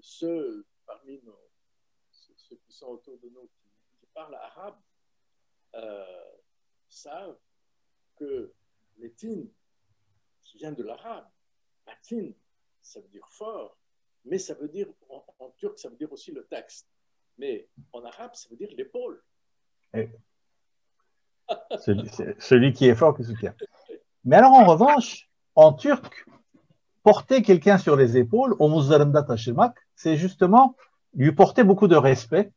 Ceux parmi ceux qui sont autour de nous qui parlent arabe savent que Metin, qui vient de l'arabe, Matin, ça veut dire fort, mais ça veut dire, en turc, ça veut dire aussi le texte. Mais en arabe, ça veut dire l'épaule. Celui qui est fort qui soutient. Mais alors, en revanche, en turc, porter quelqu'un sur les épaules, omuzlarında taşımak, c'est justement lui porter beaucoup de respect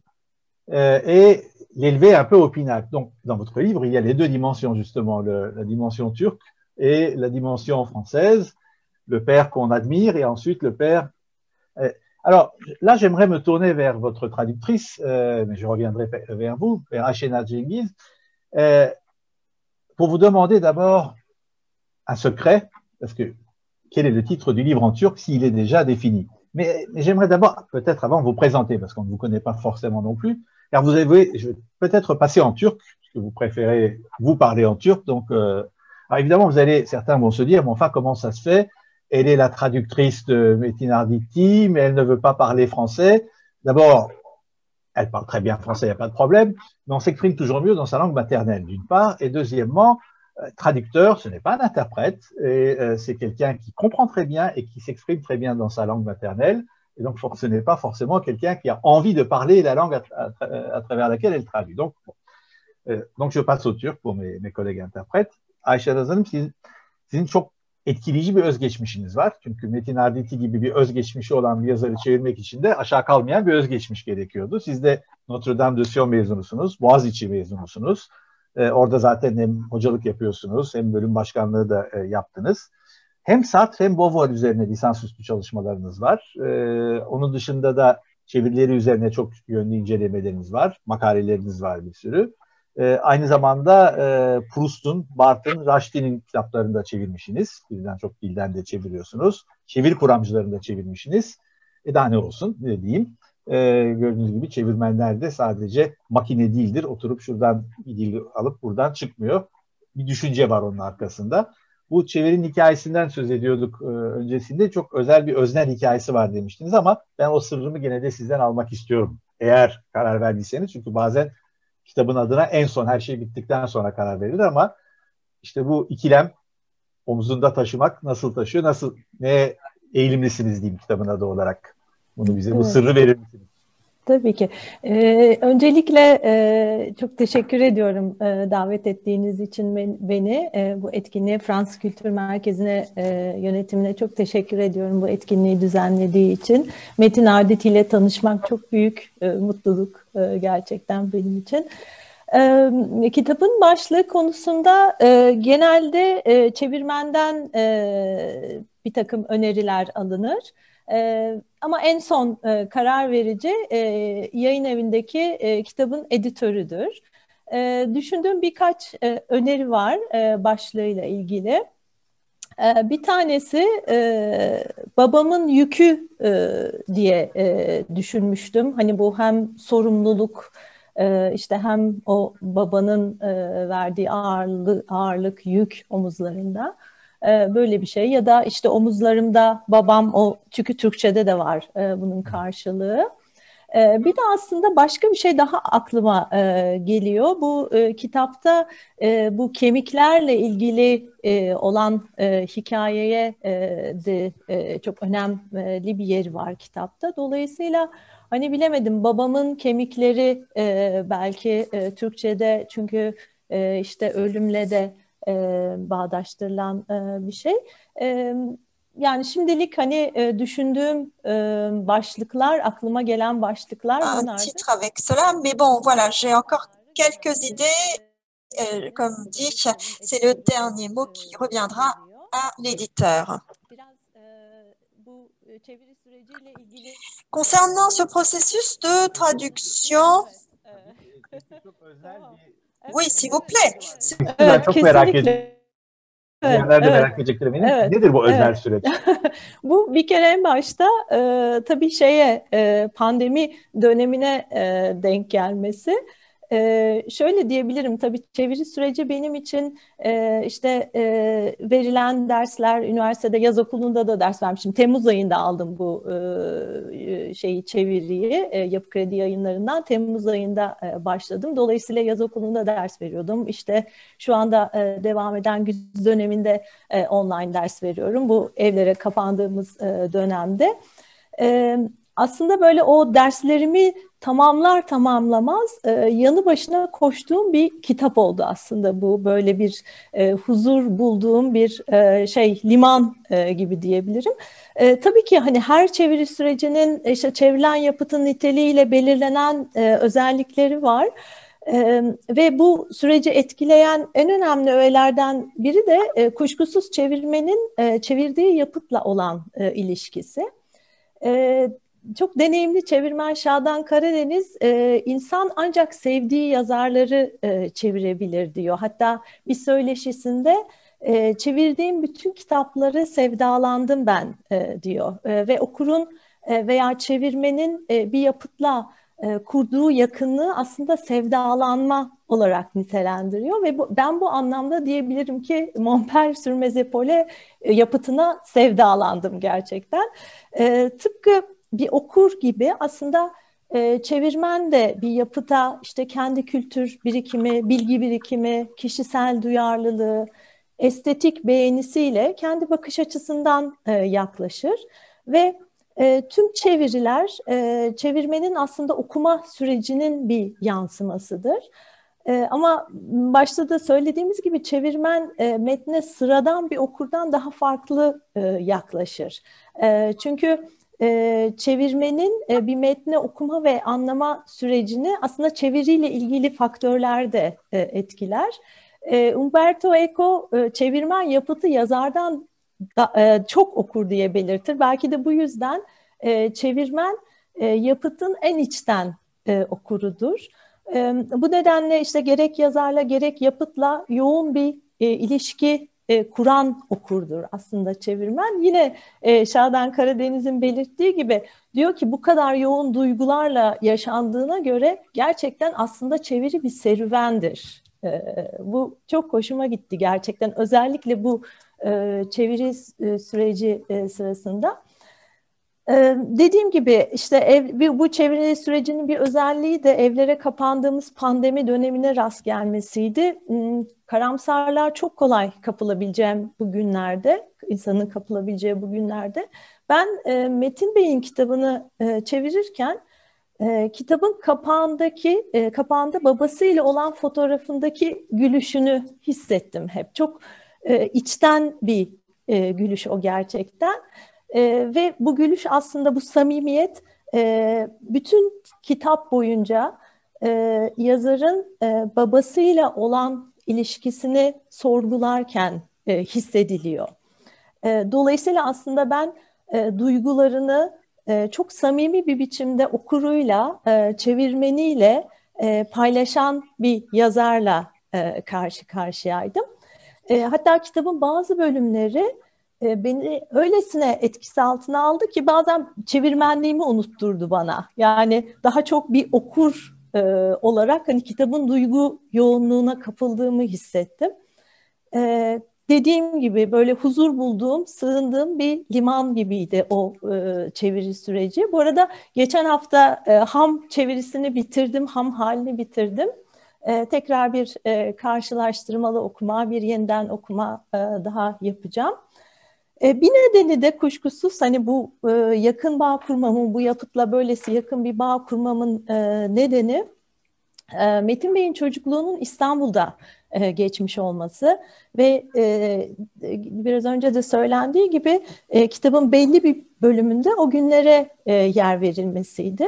et l'élever un peu au pinacle. Donc, dans votre livre, il y a les deux dimensions, justement, la dimension turque et la dimension française, le père qu'on admire et ensuite le père. Alors, là, j'aimerais me tourner vers votre traductrice, mais je reviendrai vers vous, vers Ashena Cengiz, pour vous demander d'abord un secret, parce que quel est le titre du livre en turc s'il est déjà défini. Mais j'aimerais d'abord, peut-être avant, vous présenter, parce qu'on ne vous connaît pas forcément non plus, car vous avez, je vais peut-être passer en turc, parce que vous préférez vous parler en turc. Donc, alors évidemment, certains vont se dire, mais enfin, comment ça se fait? Elle est la traductrice de Metin Arditi, mais elle ne veut pas parler français. D'abord, elle parle très bien français, il n'y a pas de problème, mais on s'exprime toujours mieux dans sa langue maternelle, d'une part, et deuxièmement, traducteur, ce n'est pas un interprète, et c'est quelqu'un qui comprend très bien et qui s'exprime très bien dans sa langue maternelle, et donc ce n'est pas forcément quelqu'un qui a envie de parler la langue à travers laquelle elle traduit. Donc je passe au turc pour mes collègues interprètes. Ayşe Hanım, sizin çok etkileyici bir özgeçmişiniz var. Çünkü Metin Arditi gibi bir özgeçmişi olan bir yazarı çevirmek için de aşağı kalmayan bir özgeçmiş gerekiyordu. Siz de Notre Dame de Sion mezunusunuz, Boğaziçi mezunusunuz. Orada zaten hem hocalık yapıyorsunuz, hem bölüm başkanlığı da yaptınız. Hem Sartre hem Beauvoir üzerine lisansüstü çalışmalarınız var. Onun dışında da çevirileri üzerine çok yönlü incelemeleriniz var, makaleleriniz var bir sürü. Aynı zamanda Proust'un, Barthes'in, Rushdie'nin kitaplarını da çevirmişsiniz. Birden çok dilden de çeviriyorsunuz. Çeviri kuramcılarını da çevirmişsiniz. Daha ne olsun, ne diyeyim. Gördüğünüz gibi çevirmenler de sadece makine değildir. Oturup şuradan bir dil alıp buradan çıkmıyor. Bir düşünce var onun arkasında. Bu çevirinin hikayesinden söz ediyorduk öncesinde. Çok özel bir öznel hikayesi var demiştiniz ama ben o sırrımı gene de sizden almak istiyorum. Eğer karar verdiyseniz, çünkü bazen kitabın adına en son her şey bittikten sonra karar verilir ama işte bu ikilem, omuzunda taşımak nasıl taşıyor, neye eğilimlisiniz diyeyim kitabın adı olarak. Bunu bize, bu sırrı verir misiniz? Tabii ki. Öncelikle çok teşekkür ediyorum davet ettiğiniz için beni. Bu etkinliğe, Fransız Kültür Merkezi'ne, yönetimine çok teşekkür ediyorum bu etkinliği düzenlediği için. Metin Arditi ile tanışmak çok büyük mutluluk gerçekten benim için. Kitabın başlığı konusunda genelde çevirmenden bir takım öneriler alınır. Ama en son karar verici yayın evindeki kitabın editörüdür. Düşündüğüm birkaç öneri var başlığıyla ilgili. Bir tanesi babamın yükü diye düşünmüştüm. Hani bu hem sorumluluk, işte hem o babanın verdiği ağırlık, yük omuzlarında. Böyle bir şey ya da işte omuzlarımda babam, o çünkü Türkçe'de de var bunun karşılığı. Bir de aslında başka bir şey daha aklıma geliyor. Bu kitapta bu kemiklerle ilgili olan hikayeye de çok önemli bir yeri var kitapta. Dolayısıyla hani bilemedim, babamın kemikleri belki Türkçe'de, çünkü işte ölümle de bağdaştırılan bir şey. Yani şimdilik hani düşündüğüm başlıklar, aklıma gelen başlıklar un bunlardı. titre avec cela, mais bon, voilà, j'ai encore quelques idées. Comme dit, c'est le dernier mot qui reviendra à l'éditeur. Concernant ce processus de traduction, oui, s'il vous plaît. Evet, çok merak ediyorum. kesinlikle. Yerlerde Evet, merak edeceklerim benim. evet, Nedir bu özel evet. süreç? Bu bir kere en başta tabii pandemi dönemine denk gelmesi. Şöyle diyebilirim, tabii çeviri süreci benim için işte verilen dersler, üniversitede yaz okulunda da ders vermişim. Temmuz ayında aldım bu çeviriyi Yapı Kredi Yayınları'ndan. Temmuz ayında başladım. Dolayısıyla yaz okulunda ders veriyordum. İşte şu anda devam eden güz döneminde online ders veriyorum. Bu evlere kapandığımız dönemde. Aslında böyle o derslerimi tamamlamaz yanı başına koştuğum bir kitap oldu aslında bu. Böyle bir huzur bulduğum bir liman gibi diyebilirim. Tabii ki hani her çeviri sürecinin işte çevrilen yapıtın niteliğiyle belirlenen özellikleri var. Ve bu süreci etkileyen en önemli öğelerden biri de kuşkusuz çevirmenin çevirdiği yapıtla olan ilişkisi. Çok deneyimli çevirmen Şadan Karadeniz, insan ancak sevdiği yazarları çevirebilir diyor. Hatta bir söyleşisinde çevirdiğim bütün kitapları sevdalandım ben diyor. Ve okurun veya çevirmenin bir yapıtla kurduğu yakınlığı aslında sevdalanma olarak nitelendiriyor. Ve ben bu anlamda diyebilirim ki Montpellier-sur-Mézépole yapıtına sevdalandım gerçekten. Tıpkı bir okur gibi aslında çevirmen de bir yapıta işte kendi kültür birikimi, bilgi birikimi, kişisel duyarlılığı, estetik beğenisiyle kendi bakış açısından yaklaşır ve tüm çeviriler çevirmenin aslında okuma sürecinin bir yansımasıdır. Ama başta da söylediğimiz gibi çevirmen metne sıradan bir okurdan daha farklı yaklaşır. Çünkü çevirmenin bir metne okuma ve anlama sürecini aslında çeviriyle ilgili faktörler de etkiler. Umberto Eco çevirmen yapıtı yazardan çok okur diye belirtir. Belki de bu yüzden çevirmen yapıtın en içten okurudur. Bu nedenle işte gerek yazarla gerek yapıtla yoğun bir ilişki kuran okurdur aslında çevirmen. Yine Şadan Karadeniz'in belirttiği gibi diyor ki bu kadar yoğun duygularla yaşandığına göre gerçekten aslında çeviri bir serüvendir. Bu çok hoşuma gitti gerçekten. Özellikle bu çeviri süreci sırasında. Dediğim gibi işte bu çeviri sürecinin bir özelliği de evlere kapandığımız pandemi dönemine rast gelmesiydi. Karamsarlığa çok kolay kapılabileceğim bu günlerde, insanın kapılabileceği bu günlerde. Ben Metin Bey'in kitabını çevirirken kitabın kapağında babasıyla olan fotoğrafındaki gülüşünü hissettim hep. Çok içten bir gülüş o gerçekten. Ve bu gülüş aslında, bu samimiyet bütün kitap boyunca yazarın babasıyla olan ilişkisini sorgularken hissediliyor. Dolayısıyla aslında ben duygularını çok samimi bir biçimde okuruyla, çevirmeniyle paylaşan bir yazarla karşı karşıyaydım. Hatta kitabın bazı bölümleri beni öylesine etkisi altına aldı ki bazen çevirmenliğimi unutturdu bana. Yani daha çok bir okur olarak hani kitabın duygu yoğunluğuna kapıldığımı hissettim. Dediğim gibi böyle huzur bulduğum, sığındığım bir liman gibiydi o çeviri süreci. Bu arada geçen hafta ham çevirisini bitirdim, ham halini bitirdim. Tekrar bir karşılaştırmalı okuma, bir yeniden okuma daha yapacağım. Bir nedeni de kuşkusuz hani bu yakın bağ kurmamın, bu yapıtla böylesi yakın bir bağ kurmamın nedeni Metin Bey'in çocukluğunun İstanbul'da geçmiş olması ve biraz önce de söylendiği gibi kitabın belli bir bölümünde o günlere yer verilmesiydi.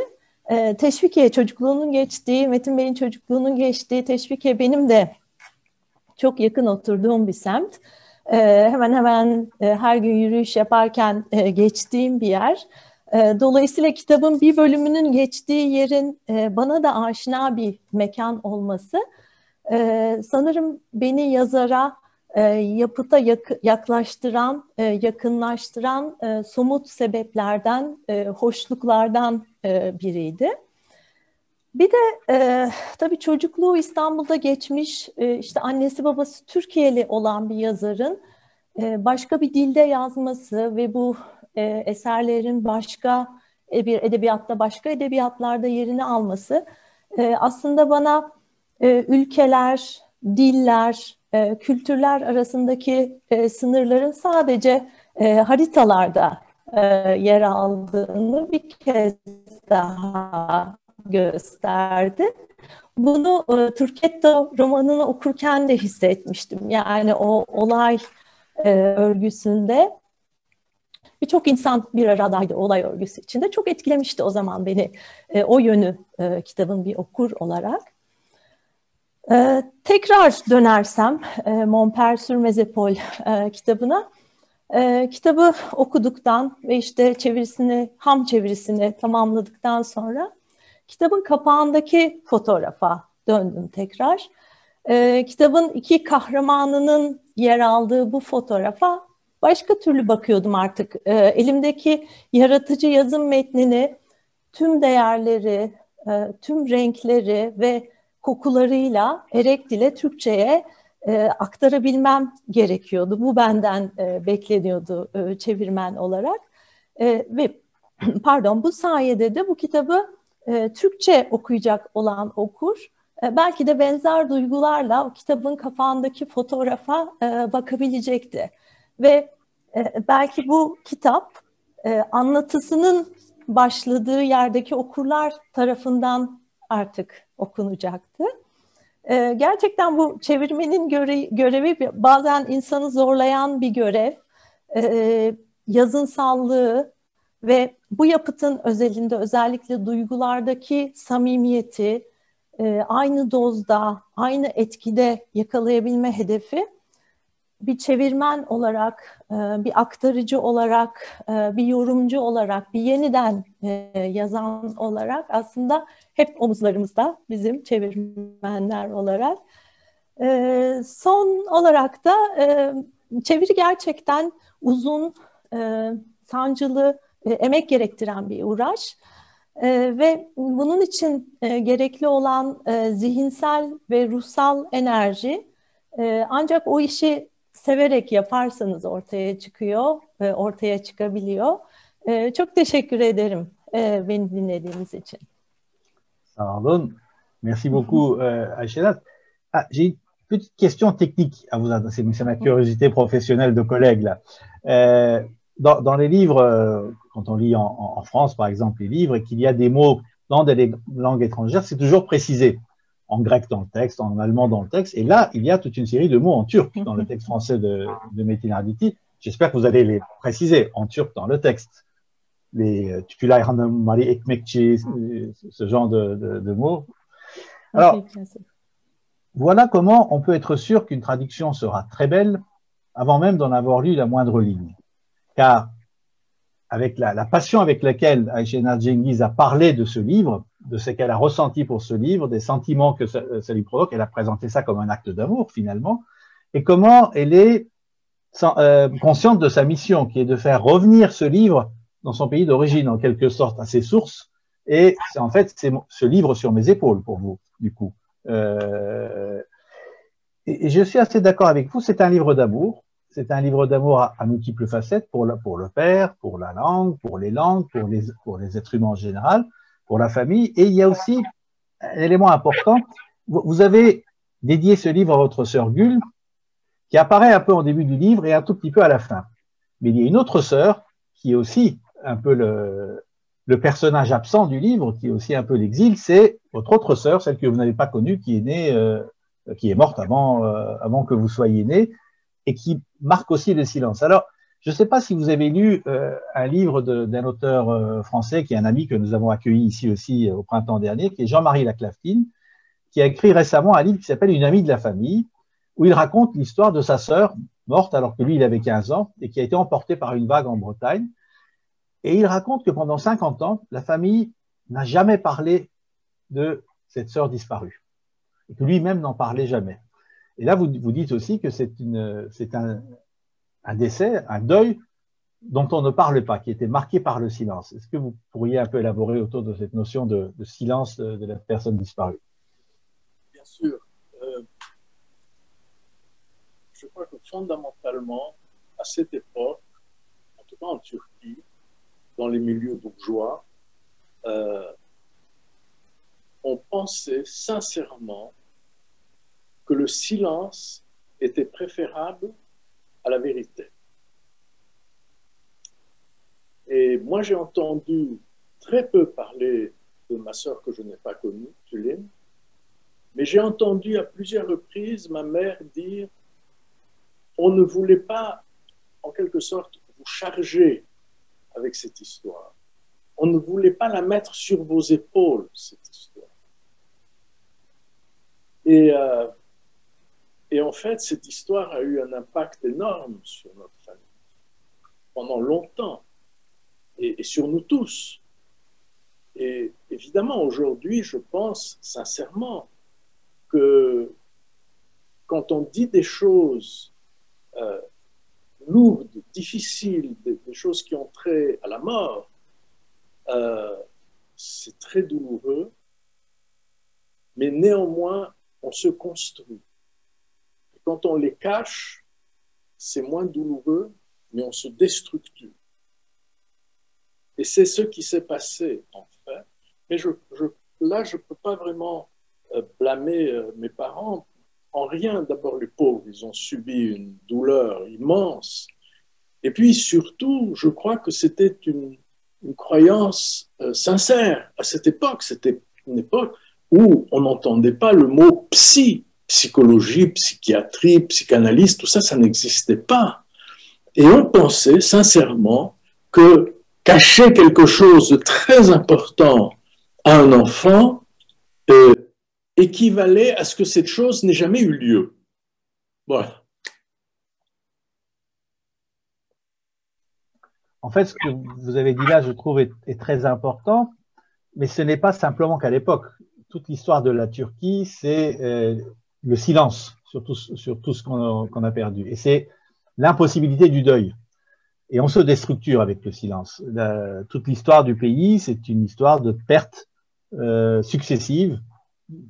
Teşvikiye çocukluğunun geçtiği, Metin Bey'in çocukluğunun geçtiği Teşvikiye benim de çok yakın oturduğum bir semt. Hemen hemen her gün yürüyüş yaparken geçtiğim bir yer. Dolayısıyla kitabın bir bölümünün geçtiği yerin bana da aşina bir mekan olması sanırım beni yazara, yapıta yaklaştıran, yakınlaştıran somut sebeplerden, hoşluklardan biriydi. Bir de tabii çocukluğu İstanbul'da geçmiş, işte annesi babası Türkiye'li olan bir yazarın başka bir dilde yazması ve bu eserlerin başka bir edebiyatta, başka edebiyatlarda yerini alması aslında bana ülkeler, diller, kültürler arasındaki sınırların sadece haritalarda yer aldığını bir kez daha gösterdi. Bunu Turquetto romanını okurken de hissetmiştim. Yani o olay örgüsünde birçok insan bir aradaydı olay örgüsü içinde. Çok etkilemişti o zaman beni o yönü kitabın bir okur olarak. Tekrar dönersem Montpère sur Mes kitabına. Kitabı okuduktan ve işte çevirisini, ham çevirisini tamamladıktan sonra kitabın kapağındaki fotoğrafa döndüm tekrar. Kitabın iki kahramanının yer aldığı bu fotoğrafa başka türlü bakıyordum artık. Elimdeki yaratıcı yazım metnini tüm değerleri, tüm renkleri ve kokularıyla erek dile Türkçe'ye aktarabilmem gerekiyordu. Bu benden bekleniyordu çevirmen olarak. Ve pardon, bu sayede de bu kitabı Türkçe okuyacak olan okur belki de benzer duygularla o kitabın kapağındaki fotoğrafa bakabilecekti. Ve belki bu kitap anlatısının başladığı yerdeki okurlar tarafından artık okunacaktı. Gerçekten bu çevirmenin görevi bazen insanı zorlayan bir görev. Yazınsallığı ve bu yapıtın özelinde özellikle duygulardaki samimiyeti aynı dozda, aynı etkide yakalayabilme hedefi bir çevirmen olarak, bir aktarıcı olarak, bir yorumcu olarak, bir yeniden yazan olarak aslında hep omuzlarımızda bizim çevirmenler olarak. Son olarak da çeviri gerçekten uzun, sancılı, emek gerektiren bir uğraş. Ve bunun için gerekli olan zihinsel ve ruhsal enerji ancak o işi severek yaparsanız ortaya çıkıyor, ortaya çıkabiliyor. Çok teşekkür ederim beni dinlediğiniz için. Sağ olun. Merci beaucoup, Ayşenaz. J'ai une petite question technique à vous adresser, mais c'est ma curiosité professionnelle de collègue là. Dans les livres, quand on lit en France, par exemple, les livres, et qu'il y a des mots dans des langues étrangères, c'est toujours précisé. En grec dans le texte, en allemand dans le texte. Et là, il y a toute une série de mots en turc dans le texte français de Metin Arditi. J'espère que vous allez les préciser en turc dans le texte. Les Tülay Hanım, Mari Ekmekçi, ce genre de mots. Alors, voilà comment on peut être sûr qu'une traduction sera très belle avant même d'en avoir lu la moindre ligne. Car avec la passion avec laquelle Ayşenur Cengiz a parlé de ce livre, de ce qu'elle a ressenti pour ce livre, des sentiments que ça lui provoque. Elle a présenté ça comme un acte d'amour, finalement, et comment elle est consciente de sa mission, qui est de faire revenir ce livre dans son pays d'origine, en quelque sorte, à ses sources. Et en fait, c'est ce livre sur mes épaules, pour vous, du coup. Et je suis assez d'accord avec vous, c'est un livre d'amour. C'est un livre d'amour à multiples facettes pour le père, pour la langue, pour les langues, pour les êtres humains en général, pour la famille. Et il y a aussi un élément important. Vous avez dédié ce livre à votre sœur Gül, qui apparaît un peu au début du livre et un tout petit peu à la fin. Mais il y a une autre sœur qui est aussi un peu le personnage absent du livre, qui est aussi un peu l'exil, c'est votre autre sœur, celle que vous n'avez pas connue, qui est née, qui est morte avant que vous soyez né, et qui marque aussi le silence. Alors, je ne sais pas si vous avez lu un livre d'un auteur français, qui est un ami que nous avons accueilli ici aussi au printemps dernier, qui est Jean-Marie Laclaftine, qui a écrit récemment un livre qui s'appelle Une amie de la famille, où il raconte l'histoire de sa sœur, morte alors que lui, il avait 15 ans, et qui a été emportée par une vague en Bretagne. Et il raconte que pendant 50 ans, la famille n'a jamais parlé de cette sœur disparue, et que lui-même n'en parlait jamais. Et là, vous dites aussi que c'est un décès, un deuil dont on ne parle pas, qui était marqué par le silence. Est-ce que vous pourriez un peu élaborer autour de cette notion de silence de la personne disparue? Bien sûr. Je crois que fondamentalement, à cette époque, en tout cas en Turquie, dans les milieux bourgeois, on pensait sincèrement que le silence était préférable à la vérité. Et moi, j'ai entendu très peu parler de ma sœur que je n'ai pas connue, Tülin, mais j'ai entendu à plusieurs reprises ma mère dire « On ne voulait pas, en quelque sorte, vous charger avec cette histoire. On ne voulait pas la mettre sur vos épaules, cette histoire. » Et en fait, cette histoire a eu un impact énorme sur notre famille, pendant longtemps, et sur nous tous. Et évidemment, aujourd'hui, je pense sincèrement que quand on dit des choses lourdes, difficiles, des choses qui ont trait à la mort, c'est très douloureux, mais néanmoins, on se construit. Quand on les cache, c'est moins douloureux, mais on se déstructure. Et c'est ce qui s'est passé, en fait. Mais là, je ne peux pas vraiment blâmer mes parents. En rien, d'abord, les pauvres, ils ont subi une douleur immense. Et puis, surtout, je crois que c'était une croyance sincère. À cette époque, c'était une époque où on n'entendait pas le mot psychologie, psychiatrie, psychanalyste, tout ça, ça n'existait pas. Et on pensait sincèrement que cacher quelque chose de très important à un enfant équivalait à ce que cette chose n'ait jamais eu lieu. Voilà. En fait, ce que vous avez dit là, je trouve, est très important, mais ce n'est pas simplement qu'à l'époque. Toute l'histoire de la Turquie, c'est le silence sur tout ce qu'on a perdu. Et c'est l'impossibilité du deuil. Et on se déstructure avec le silence. Toute l'histoire du pays, c'est une histoire de pertes successives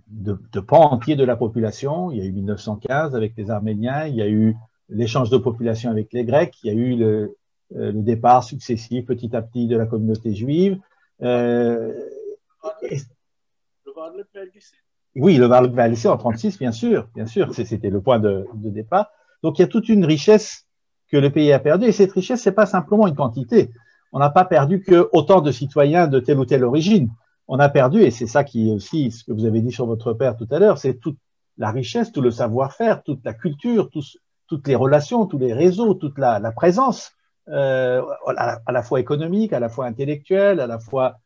de pans entiers de la population. Il y a eu 1915 avec les Arméniens, il y a eu l'échange de population avec les Grecs, il y a eu le départ successif petit à petit de la communauté juive. Oui, le Varlık Vergisi en 1936, bien sûr, c'était le point de départ. Donc il y a toute une richesse que le pays a perdue, et cette richesse, c'est pas simplement une quantité. On n'a pas perdu que autant de citoyens de telle ou telle origine. On a perdu, et c'est ça qui est aussi ce que vous avez dit sur votre père tout à l'heure, c'est toute la richesse, tout le savoir-faire, toute la culture, toutes les relations, tous les réseaux, toute la présence, à la fois économique, à la fois intellectuelle, à la fois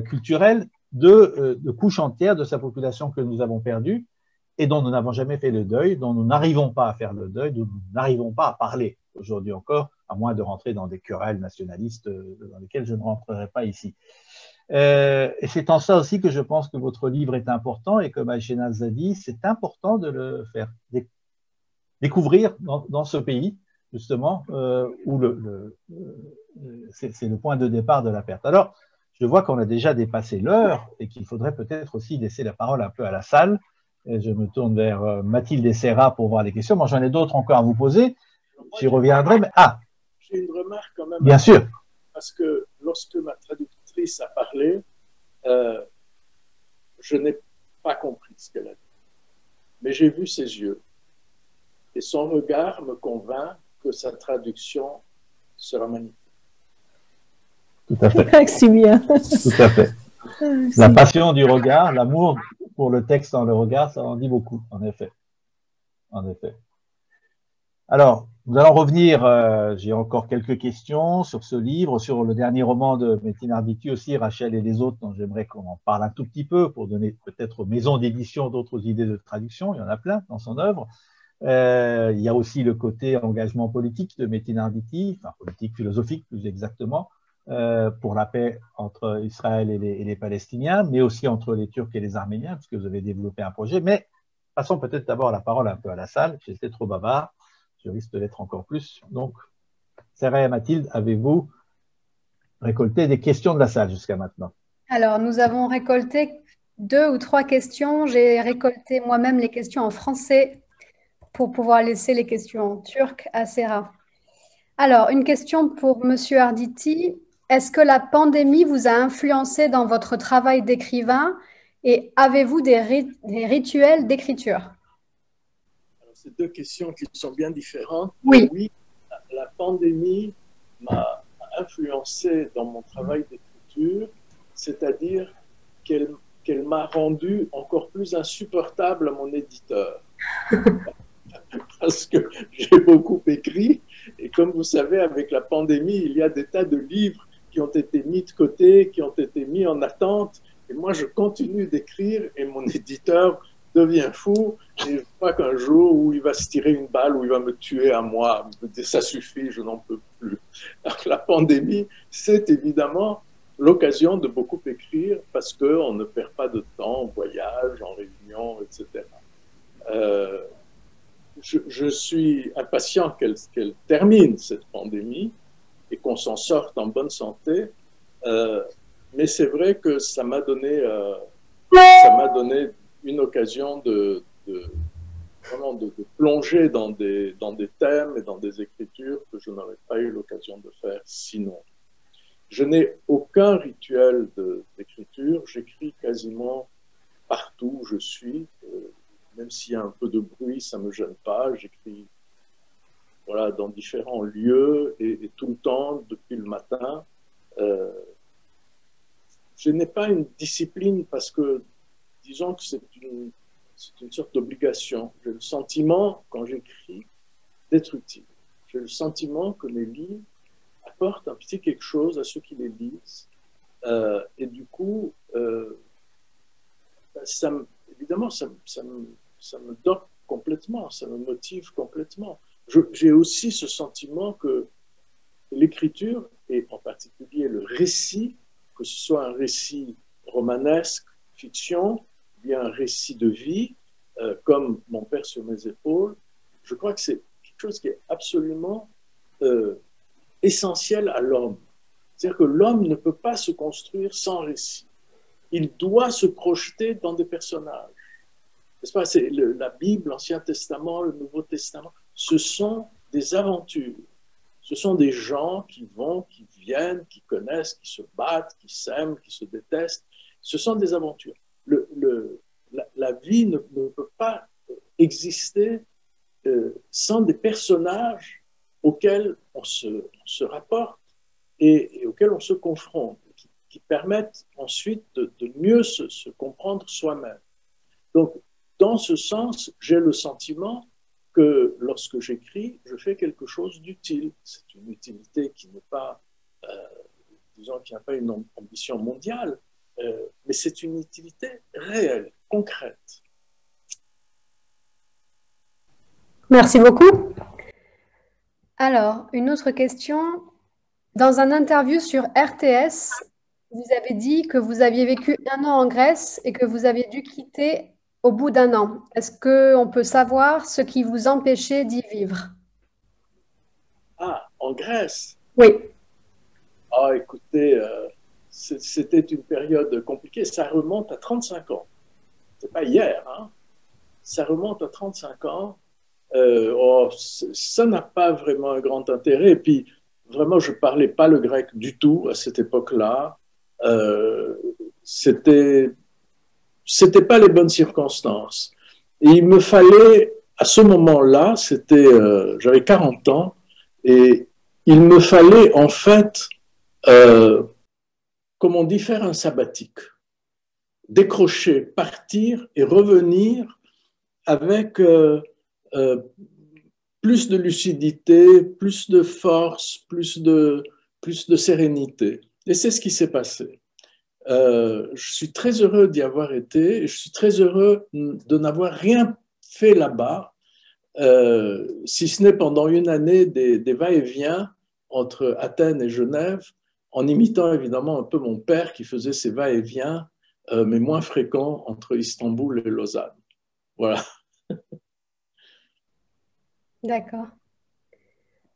culturelle, de couches entières de sa population que nous avons perdue et dont nous n'avons jamais fait le deuil, dont nous n'arrivons pas à faire le deuil, dont nous n'arrivons pas à parler aujourd'hui encore à moins de rentrer dans des querelles nationalistes dans lesquelles je ne rentrerai pas ici. Et c'est en ça aussi que je pense que votre livre est important, et comme Aychenaz a dit, c'est important de le faire découvrir dans ce pays, justement, où c'est le point de départ de la perte. Alors, je vois qu'on a déjà dépassé l'heure et qu'il faudrait peut-être aussi laisser la parole un peu à la salle. Et je me tourne vers Mathilde et Serra pour voir les questions. Moi, j'en ai d'autres encore à vous poser. J'y reviendrai. Mais... Ah, j'ai une remarque quand même. Bien sûr. Parce que lorsque ma traductrice a parlé, je n'ai pas compris ce qu'elle a dit. Mais j'ai vu ses yeux. Et son regard me convainc que sa traduction sera magnifique. Tout à fait. Maximien. Tout à fait. La passion du regard, l'amour pour le texte dans le regard, ça en dit beaucoup, en effet. En effet. Alors, nous allons revenir, j'ai encore quelques questions sur ce livre, sur le dernier roman de Metin Arditi aussi, Rachel et les autres, dont j'aimerais qu'on en parle un tout petit peu pour donner peut-être aux maisons d'édition d'autres idées de traduction, il y en a plein dans son œuvre. Il y a aussi le côté engagement politique de Metin Arditi, enfin politique philosophique plus exactement, pour la paix entre Israël et les Palestiniens, mais aussi entre les Turcs et les Arméniens, parce que vous avez développé un projet. Mais passons peut-être d'abord la parole un peu à la salle, j'étais trop bavard, je risque de l'être encore plus. Donc, Sarah et Mathilde, avez-vous récolté des questions de la salle jusqu'à maintenant? Alors, nous avons récolté 2 ou 3 questions. J'ai récolté moi-même les questions en français pour pouvoir laisser les questions en turc à Serra. Alors, une question pour Monsieur Arditi. Est-ce que la pandémie vous a influencé dans votre travail d'écrivain et avez-vous des rituels d'écriture? C'est 2 questions qui sont bien différentes. Oui. Oui, la pandémie m'a influencé dans mon travail d'écriture, c'est-à-dire qu'elle m'a rendu encore plus insupportable à mon éditeur. Parce que j'ai beaucoup écrit, et comme vous savez, avec la pandémie, il y a des tas de livres qui ont été mis de côté, qui ont été mis en attente, et moi je continue d'écrire, et mon éditeur devient fou, et je crois qu'un jour où il va se tirer une balle, où il va me tuer à moi, me dire ça suffit, je n'en peux plus. Alors, la pandémie, c'est évidemment l'occasion de beaucoup écrire, parce qu'on ne perd pas de temps en voyage, en réunion, etc. Je suis impatient qu'elle termine cette pandémie et qu'on s'en sorte en bonne santé, mais c'est vrai que ça m'a donné une occasion vraiment de plonger dans des thèmes et dans des écritures que je n'aurais pas eu l'occasion de faire sinon. Je n'ai aucun rituel d'écriture, j'écris quasiment partout où je suis. Même s'il y a un peu de bruit, ça ne me gêne pas. J'écris voilà, dans différents lieux et tout le temps, depuis le matin. Je n'ai pas une discipline parce que, disons que c'est une sorte d'obligation. J'ai le sentiment, quand j'écris, d'être utile. J'ai le sentiment que mes livres apportent un petit quelque chose à ceux qui les lisent. Et du coup, évidemment, ça me dope complètement, ça me motive complètement. J'ai aussi ce sentiment que l'écriture, et en particulier le récit, que ce soit un récit romanesque, fiction, bien un récit de vie, comme Mon père sur mes épaules, je crois que c'est quelque chose qui est absolument essentiel à l'homme. C'est-à-dire que l'homme ne peut pas se construire sans récit. Il doit se projeter dans des personnages. N'est-ce pas? C'est la Bible, l'Ancien Testament, le Nouveau Testament, ce sont des aventures. Ce sont des gens qui vont, qui viennent, qui connaissent, qui se battent, qui s'aiment, qui se détestent. Ce sont des aventures. La vie ne peut pas exister sans des personnages auxquels on se rapporte et auxquels on se confronte, qui permettent ensuite de mieux se comprendre soi-même. Donc, dans ce sens, j'ai le sentiment que lorsque j'écris, je fais quelque chose d'utile. C'est une utilité qui n'est pas, disons, qui n'a pas une ambition mondiale, mais c'est une utilité réelle, concrète. Merci beaucoup. Alors, une autre question. Dans un interview sur RTS, vous avez dit que vous aviez vécu 1 an en Grèce et que vous aviez dû quitter au bout d'1 an. Est-ce qu'on peut savoir ce qui vous empêchait d'y vivre? Ah, en Grèce. Oui. Ah, écoutez, c'était une période compliquée. Ça remonte à 35 ans. C'est pas hier, hein. Ça remonte à 35 ans. Ça n'a pas vraiment un grand intérêt. Et puis, vraiment, je ne parlais pas le grec du tout à cette époque-là. C'était pas les bonnes circonstances. Et il me fallait, à ce moment-là, j'avais 40 ans, et il me fallait en fait, comme on dit, faire un sabbatique, décrocher, partir et revenir avec plus de lucidité, plus de force, plus de sérénité. Et c'est ce qui s'est passé. Je suis très heureux d'y avoir été et je suis très heureux de n'avoir rien fait là-bas, si ce n'est pendant une année des va-et-vient entre Athènes et Genève, en imitant évidemment un peu mon père qui faisait ses va-et-vient, mais moins fréquents entre Istanbul et Lausanne. Voilà. D'accord.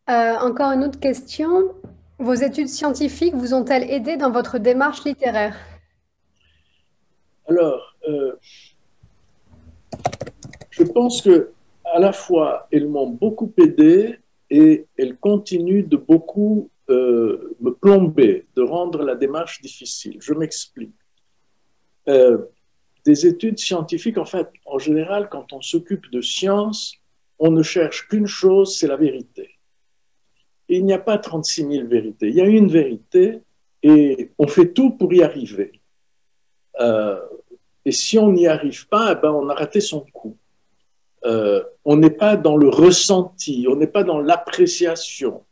Encore une autre question. Vos études scientifiques vous ont-elles aidé dans votre démarche littéraire? Alors, je pense que à la fois, elles m'ont beaucoup aidé et elles continuent de beaucoup me plomber, de rendre la démarche difficile. Je m'explique. Des études scientifiques, en fait, en général, quand on s'occupe de sciences, on ne cherche qu'une chose, c'est la vérité. Et il n'y a pas 36 000 vérités. Il y a une vérité et on fait tout pour y arriver. Et si on n'y arrive pas, eh ben, on a raté son coup. On n'est pas dans le ressenti, on n'est pas dans l'appréciation.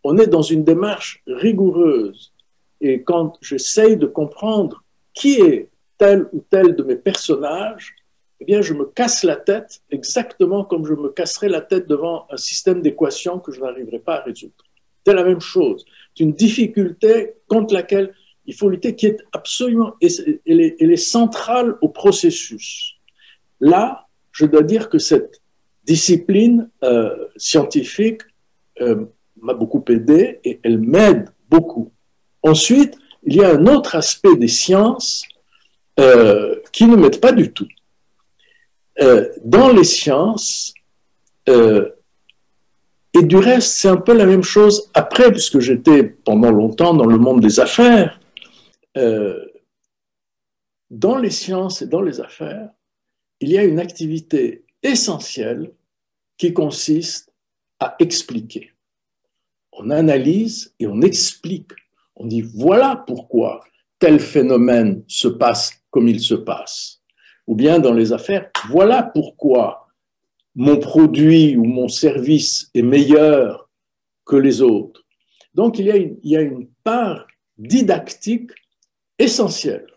On est dans une démarche rigoureuse. Et quand j'essaye de comprendre qui est tel ou tel de mes personnages, eh bien, je me casse la tête exactement comme je me casserais la tête devant un système d'équations que je n'arriverai pas à résoudre. C'est la même chose. C'est une difficulté contre laquelle il faut lutter, qui est absolument, elle est centrale au processus. Là, je dois dire que cette discipline scientifique m'a beaucoup aidé et elle m'aide beaucoup. Ensuite, il y a un autre aspect des sciences qui ne m'aide pas du tout. Dans les sciences, et du reste, c'est un peu la même chose après, puisque j'étais pendant longtemps dans le monde des affaires. Dans les sciences et dans les affaires, il y a une activité essentielle qui consiste à expliquer. On analyse et on explique. On dit voilà pourquoi tel phénomène se passe comme il se passe. Ou bien dans les affaires, voilà pourquoi mon produit ou mon service est meilleur que les autres. Donc il y a une part didactique essentielle.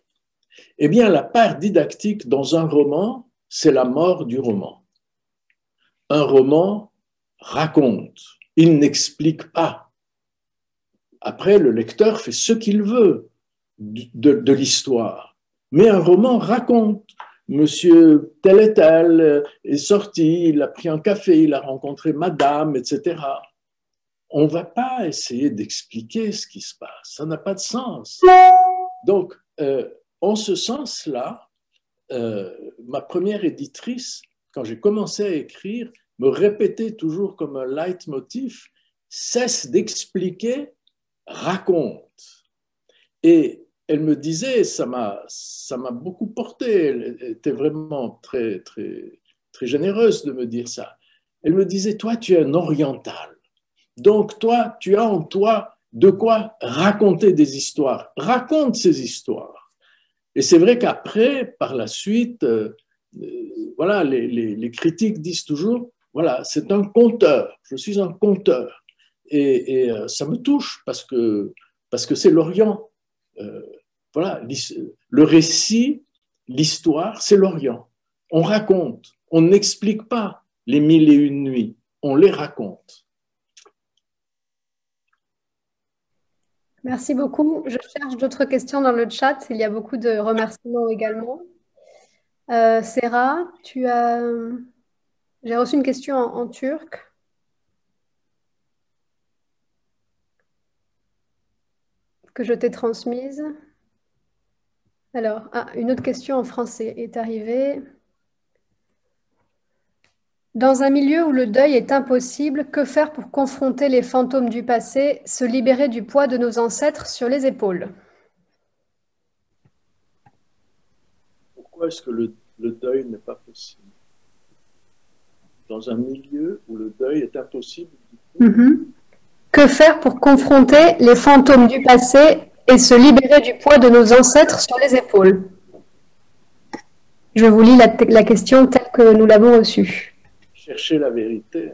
Eh bien, la part didactique dans un roman, c'est la mort du roman. Un roman raconte, il n'explique pas. Après, le lecteur fait ce qu'il veut de l'histoire. Mais un roman raconte. Monsieur tel et tel est sorti, il a pris un café, il a rencontré madame, etc. On ne va pas essayer d'expliquer ce qui se passe. Ça n'a pas de sens. Donc, en ce sens-là, ma première éditrice, quand j'ai commencé à écrire, me répétait toujours comme un leitmotiv, cesse d'expliquer, raconte. Et elle me disait, ça m'a beaucoup porté, elle était vraiment très, très, très généreuse de me dire ça. Elle me disait, toi, tu es un oriental. Donc, toi, tu as en toi de quoi raconter des histoires. Raconte ces histoires. Et c'est vrai qu'après, par la suite, voilà, les critiques disent toujours, voilà, c'est un conteur, je suis un conteur. Et ça me touche parce que c'est l'Orient. Voilà, le récit, l'histoire, c'est l'Orient. On raconte, on n'explique pas les 1001 nuits, on les raconte. Merci beaucoup. Je cherche d'autres questions dans le chat. Il y a beaucoup de remerciements également. Serra, j'ai reçu une question en turc. Que je t'ai transmise. Alors, une autre question en français est arrivée. Dans un milieu où le deuil est impossible, que faire pour confronter les fantômes du passé, se libérer du poids de nos ancêtres sur les épaules? Pourquoi est-ce que le deuil n'est pas possible? Dans un milieu où le deuil est impossible? Que faire pour confronter les fantômes du passé et se libérer du poids de nos ancêtres sur les épaules? Je vous lis la question telle que nous l'avons reçue. Chercher la vérité,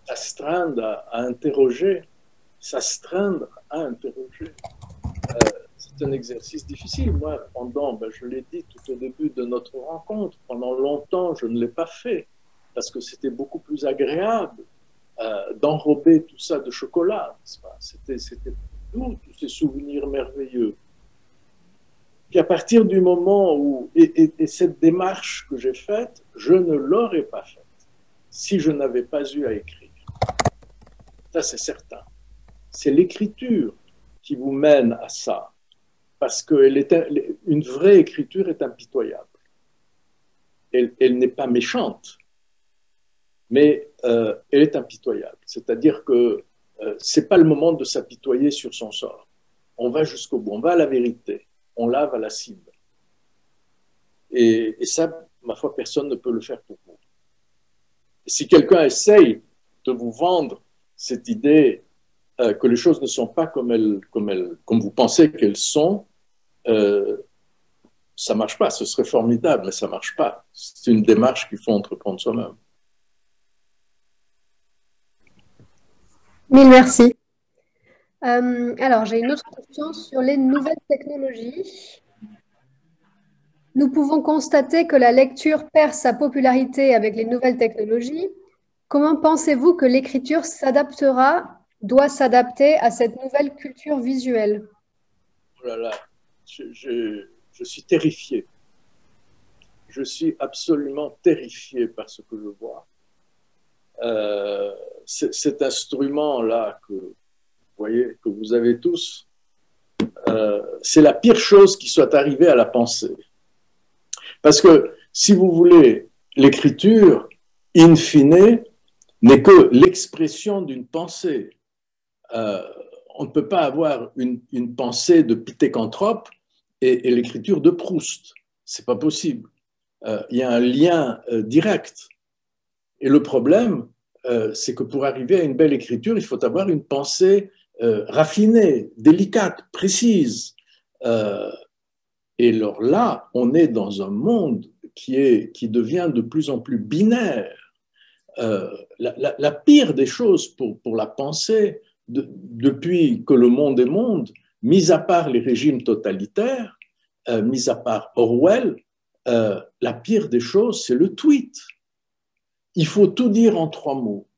s'astreindre à interroger, s'astreindre à interroger. C'est un exercice difficile. Moi, je l'ai dit tout au début de notre rencontre, pendant longtemps, je ne l'ai pas fait parce que c'était beaucoup plus agréable d'enrober tout ça de chocolat. C'était tous ces souvenirs merveilleux. Puis à partir du moment où, et cette démarche que j'ai faite, je ne l'aurais pas faite si je n'avais pas eu à écrire. Ça, c'est certain. C'est l'écriture qui vous mène à ça. Parce qu'une vraie écriture est impitoyable. Elle n'est pas méchante, mais elle est impitoyable. C'est-à-dire que ce n'est pas le moment de s'apitoyer sur son sort. On va jusqu'au bout, on va à la vérité, on lave à la cible. Et ça, ma foi, personne ne peut le faire pour vous. Et si quelqu'un essaye de vous vendre cette idée que les choses ne sont pas comme vous pensez qu'elles sont, ça ne marche pas. Ce serait formidable, mais ça ne marche pas. C'est une démarche qu'il faut entreprendre soi-même. Mille merci. Alors, j'ai une autre question sur les nouvelles technologies. Nous pouvons constater que la lecture perd sa popularité avec les nouvelles technologies. Comment pensez-vous que l'écriture doit s'adapter à cette nouvelle culture visuelle? Oh là là, je suis terrifié. Je suis absolument terrifié par ce que je vois. Cet instrument-là que vous voyez, que vous avez tous, c'est la pire chose qui soit arrivée à la pensée. Parce que, si vous voulez, l'écriture, in fine, n'est que l'expression d'une pensée. On ne peut pas avoir une pensée de Pithécanthrope et l'écriture de Proust. Ce n'est pas possible. Il y a un lien direct. Et le problème, c'est que pour arriver à une belle écriture, il faut avoir une pensée raffinée, délicate, précise. Et alors là, on est dans un monde qui devient de plus en plus binaire. La pire des choses pour la pensée, depuis que le monde est monde, mis à part les régimes totalitaires, mis à part Orwell, la pire des choses, c'est le tweet. Il faut tout dire en 3 mots.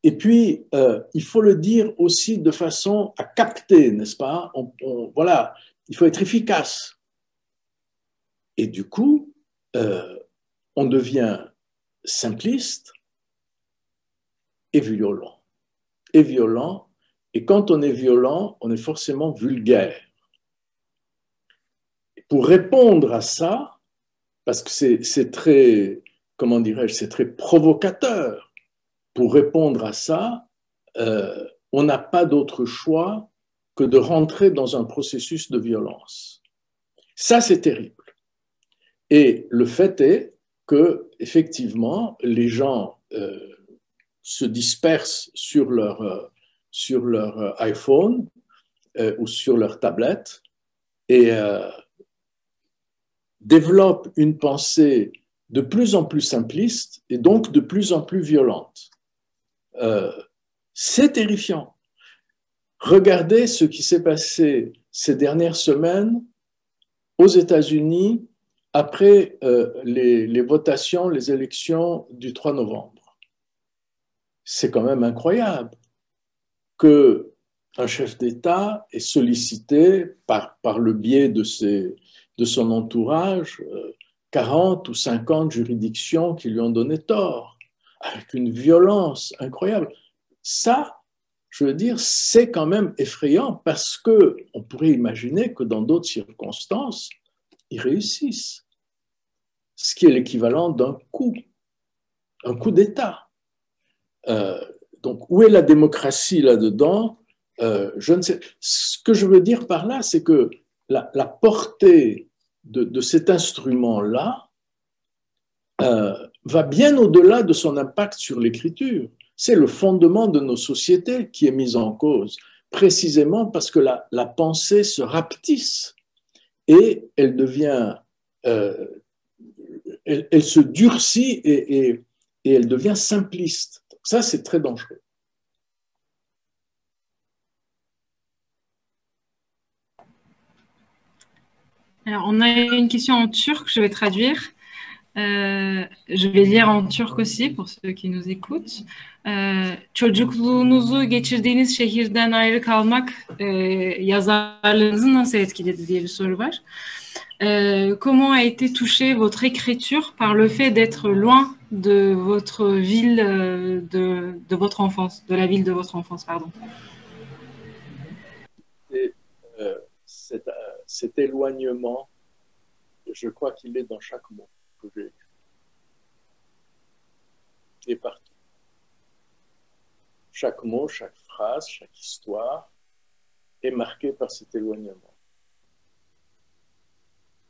Et puis, il faut le dire aussi de façon à capter, n'est-ce pas? Voilà, il faut être efficace. Et du coup, on devient simpliste et violent. Et violent. Et quand on est violent, on est forcément vulgaire. Pour répondre à ça, parce que c'est très, comment dirais-je, c'est très provocateur. Pour répondre à ça, on n'a pas d'autre choix que de rentrer dans un processus de violence. Ça, c'est terrible. Et le fait est que, effectivement, les gens se dispersent sur leur iPhone ou sur leur tablette et développent une pensée de plus en plus simpliste et donc de plus en plus violente. C'est terrifiant. Regardez ce qui s'est passé ces dernières semaines aux États-Unis après les votations, les élections du 3 novembre. C'est quand même incroyable que un chef d'État est sollicité par le biais de son entourage, 40 ou 50 juridictions qui lui ont donné tort, avec une violence incroyable. Ça, je veux dire, c'est quand même effrayant parce qu'on pourrait imaginer que dans d'autres circonstances, ils réussissent. Ce qui est l'équivalent d'un coup d'État. Donc, où est la démocratie là-dedans? Je ne sais. Ce que je veux dire par là, c'est que la portée de cet instrument-là va bien au-delà de son impact sur l'écriture. C'est le fondement de nos sociétés qui est mis en cause, précisément parce que la pensée se rapetisse et elle devient, elle se durcit et elle devient simpliste. Ça, c'est très dangereux. Alors, on a une question en turc, je vais traduire. Je vais lire en turc aussi pour ceux qui nous écoutent. Çocukluğunuzu geçirdiğiniz şehirden ayrı kalmak yazarlığınızı nasıl etkiledi diye bir soru var. Comment a été touchée votre écriture par le fait d'être loin de votre ville, de votre enfance, de la ville de votre enfance, pardon. Cet éloignement, je crois qu'il est dans chaque mot que j'ai écrit. Et partout. Chaque mot, chaque phrase, chaque histoire est marqué par cet éloignement.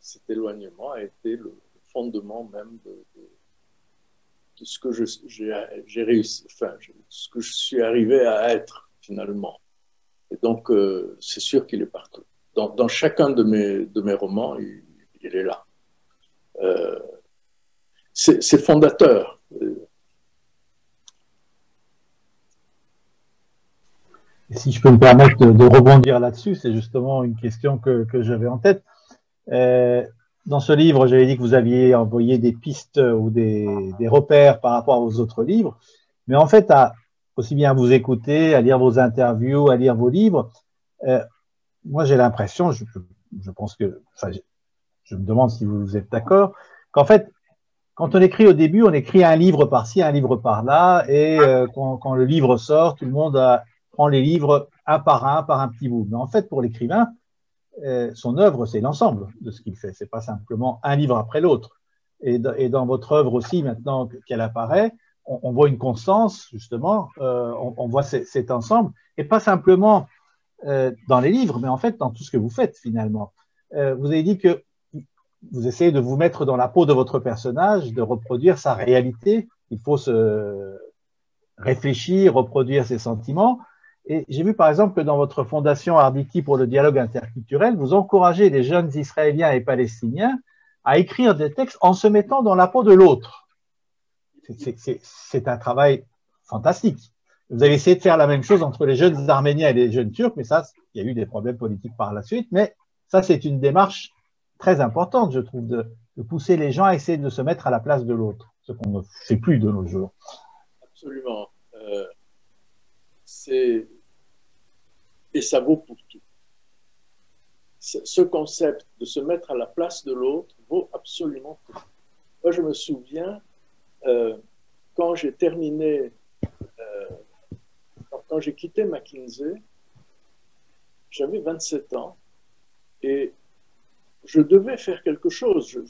Cet éloignement a été le fondement même de ce que j'ai réussi, enfin, ce que je suis arrivé à être finalement. Et donc, c'est sûr qu'il est partout. Dans chacun de mes romans, il est là. C'est fondateur. Et si je peux me permettre de rebondir là-dessus, c'est justement une question que j'avais en tête. Dans ce livre, j'avais dit que vous aviez envoyé des pistes ou des repères par rapport aux autres livres, mais en fait, aussi bien à vous écouter, à lire vos interviews, à lire vos livres, moi j'ai l'impression, je pense que, enfin, je me demande si vous êtes d'accord, qu'en fait, quand on écrit au début, on écrit un livre par-ci, un livre par-là, et quand le livre sort, tout le monde prend les livres un par un petit bout. Mais en fait, pour l'écrivain, son œuvre, c'est l'ensemble de ce qu'il fait. C'est pas simplement un livre après l'autre. Et dans votre œuvre aussi, maintenant qu'elle apparaît, on voit une constance, justement, on voit cet ensemble, et pas simplement dans les livres, mais en fait dans tout ce que vous faites finalement. Vous avez dit que vous essayez de vous mettre dans la peau de votre personnage, de reproduire sa réalité. Il faut se réfléchir, reproduire ses sentiments. Et j'ai vu par exemple que dans votre fondation Arditi pour le dialogue interculturel, vous encouragez les jeunes Israéliens et Palestiniens à écrire des textes en se mettant dans la peau de l'autre. C'est un travail fantastique. Vous avez essayé de faire la même chose entre les jeunes Arméniens et les jeunes Turcs, mais ça, il y a eu des problèmes politiques par la suite. Mais ça, c'est une démarche très importante, je trouve, de pousser les gens à essayer de se mettre à la place de l'autre, ce qu'on ne fait plus de nos jours. Absolument. Et ça vaut pour tout. Ce concept de se mettre à la place de l'autre vaut absolument pour tout. Moi, je me souviens, quand j'ai terminé, quand j'ai quitté McKinsey, j'avais 27 ans et je devais faire quelque chose. Je ne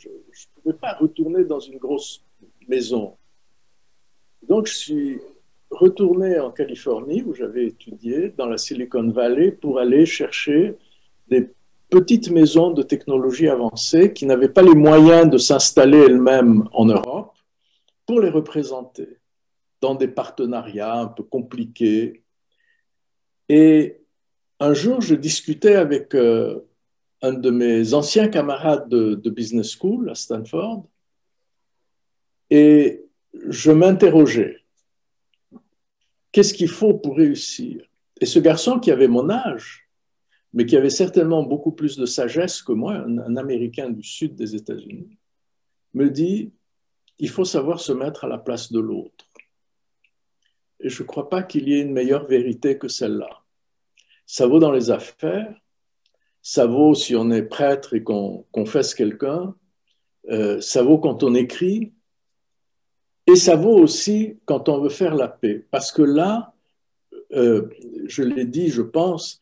pouvais pas retourner dans une grosse maison. Donc, je suis retourné en Californie, où j'avais étudié, dans la Silicon Valley, pour aller chercher des petites maisons de technologie avancée qui n'avaient pas les moyens de s'installer elles-mêmes en Europe, pour les représenter dans des partenariats un peu compliqués. Et un jour, je discutais avec un de mes anciens camarades de business school à Stanford, et je m'interrogeais. Qu'est-ce qu'il faut pour réussir? Et ce garçon qui avait mon âge, mais qui avait certainement beaucoup plus de sagesse que moi, un Américain du sud des États-Unis, me dit, il faut savoir se mettre à la place de l'autre. Et je ne crois pas qu'il y ait une meilleure vérité que celle-là. ça vaut dans les affaires, ça vaut si on est prêtre et qu'on confesse quelqu'un, ça vaut quand on écrit, et ça vaut aussi quand on veut faire la paix. Parce que là, je l'ai dit, je pense,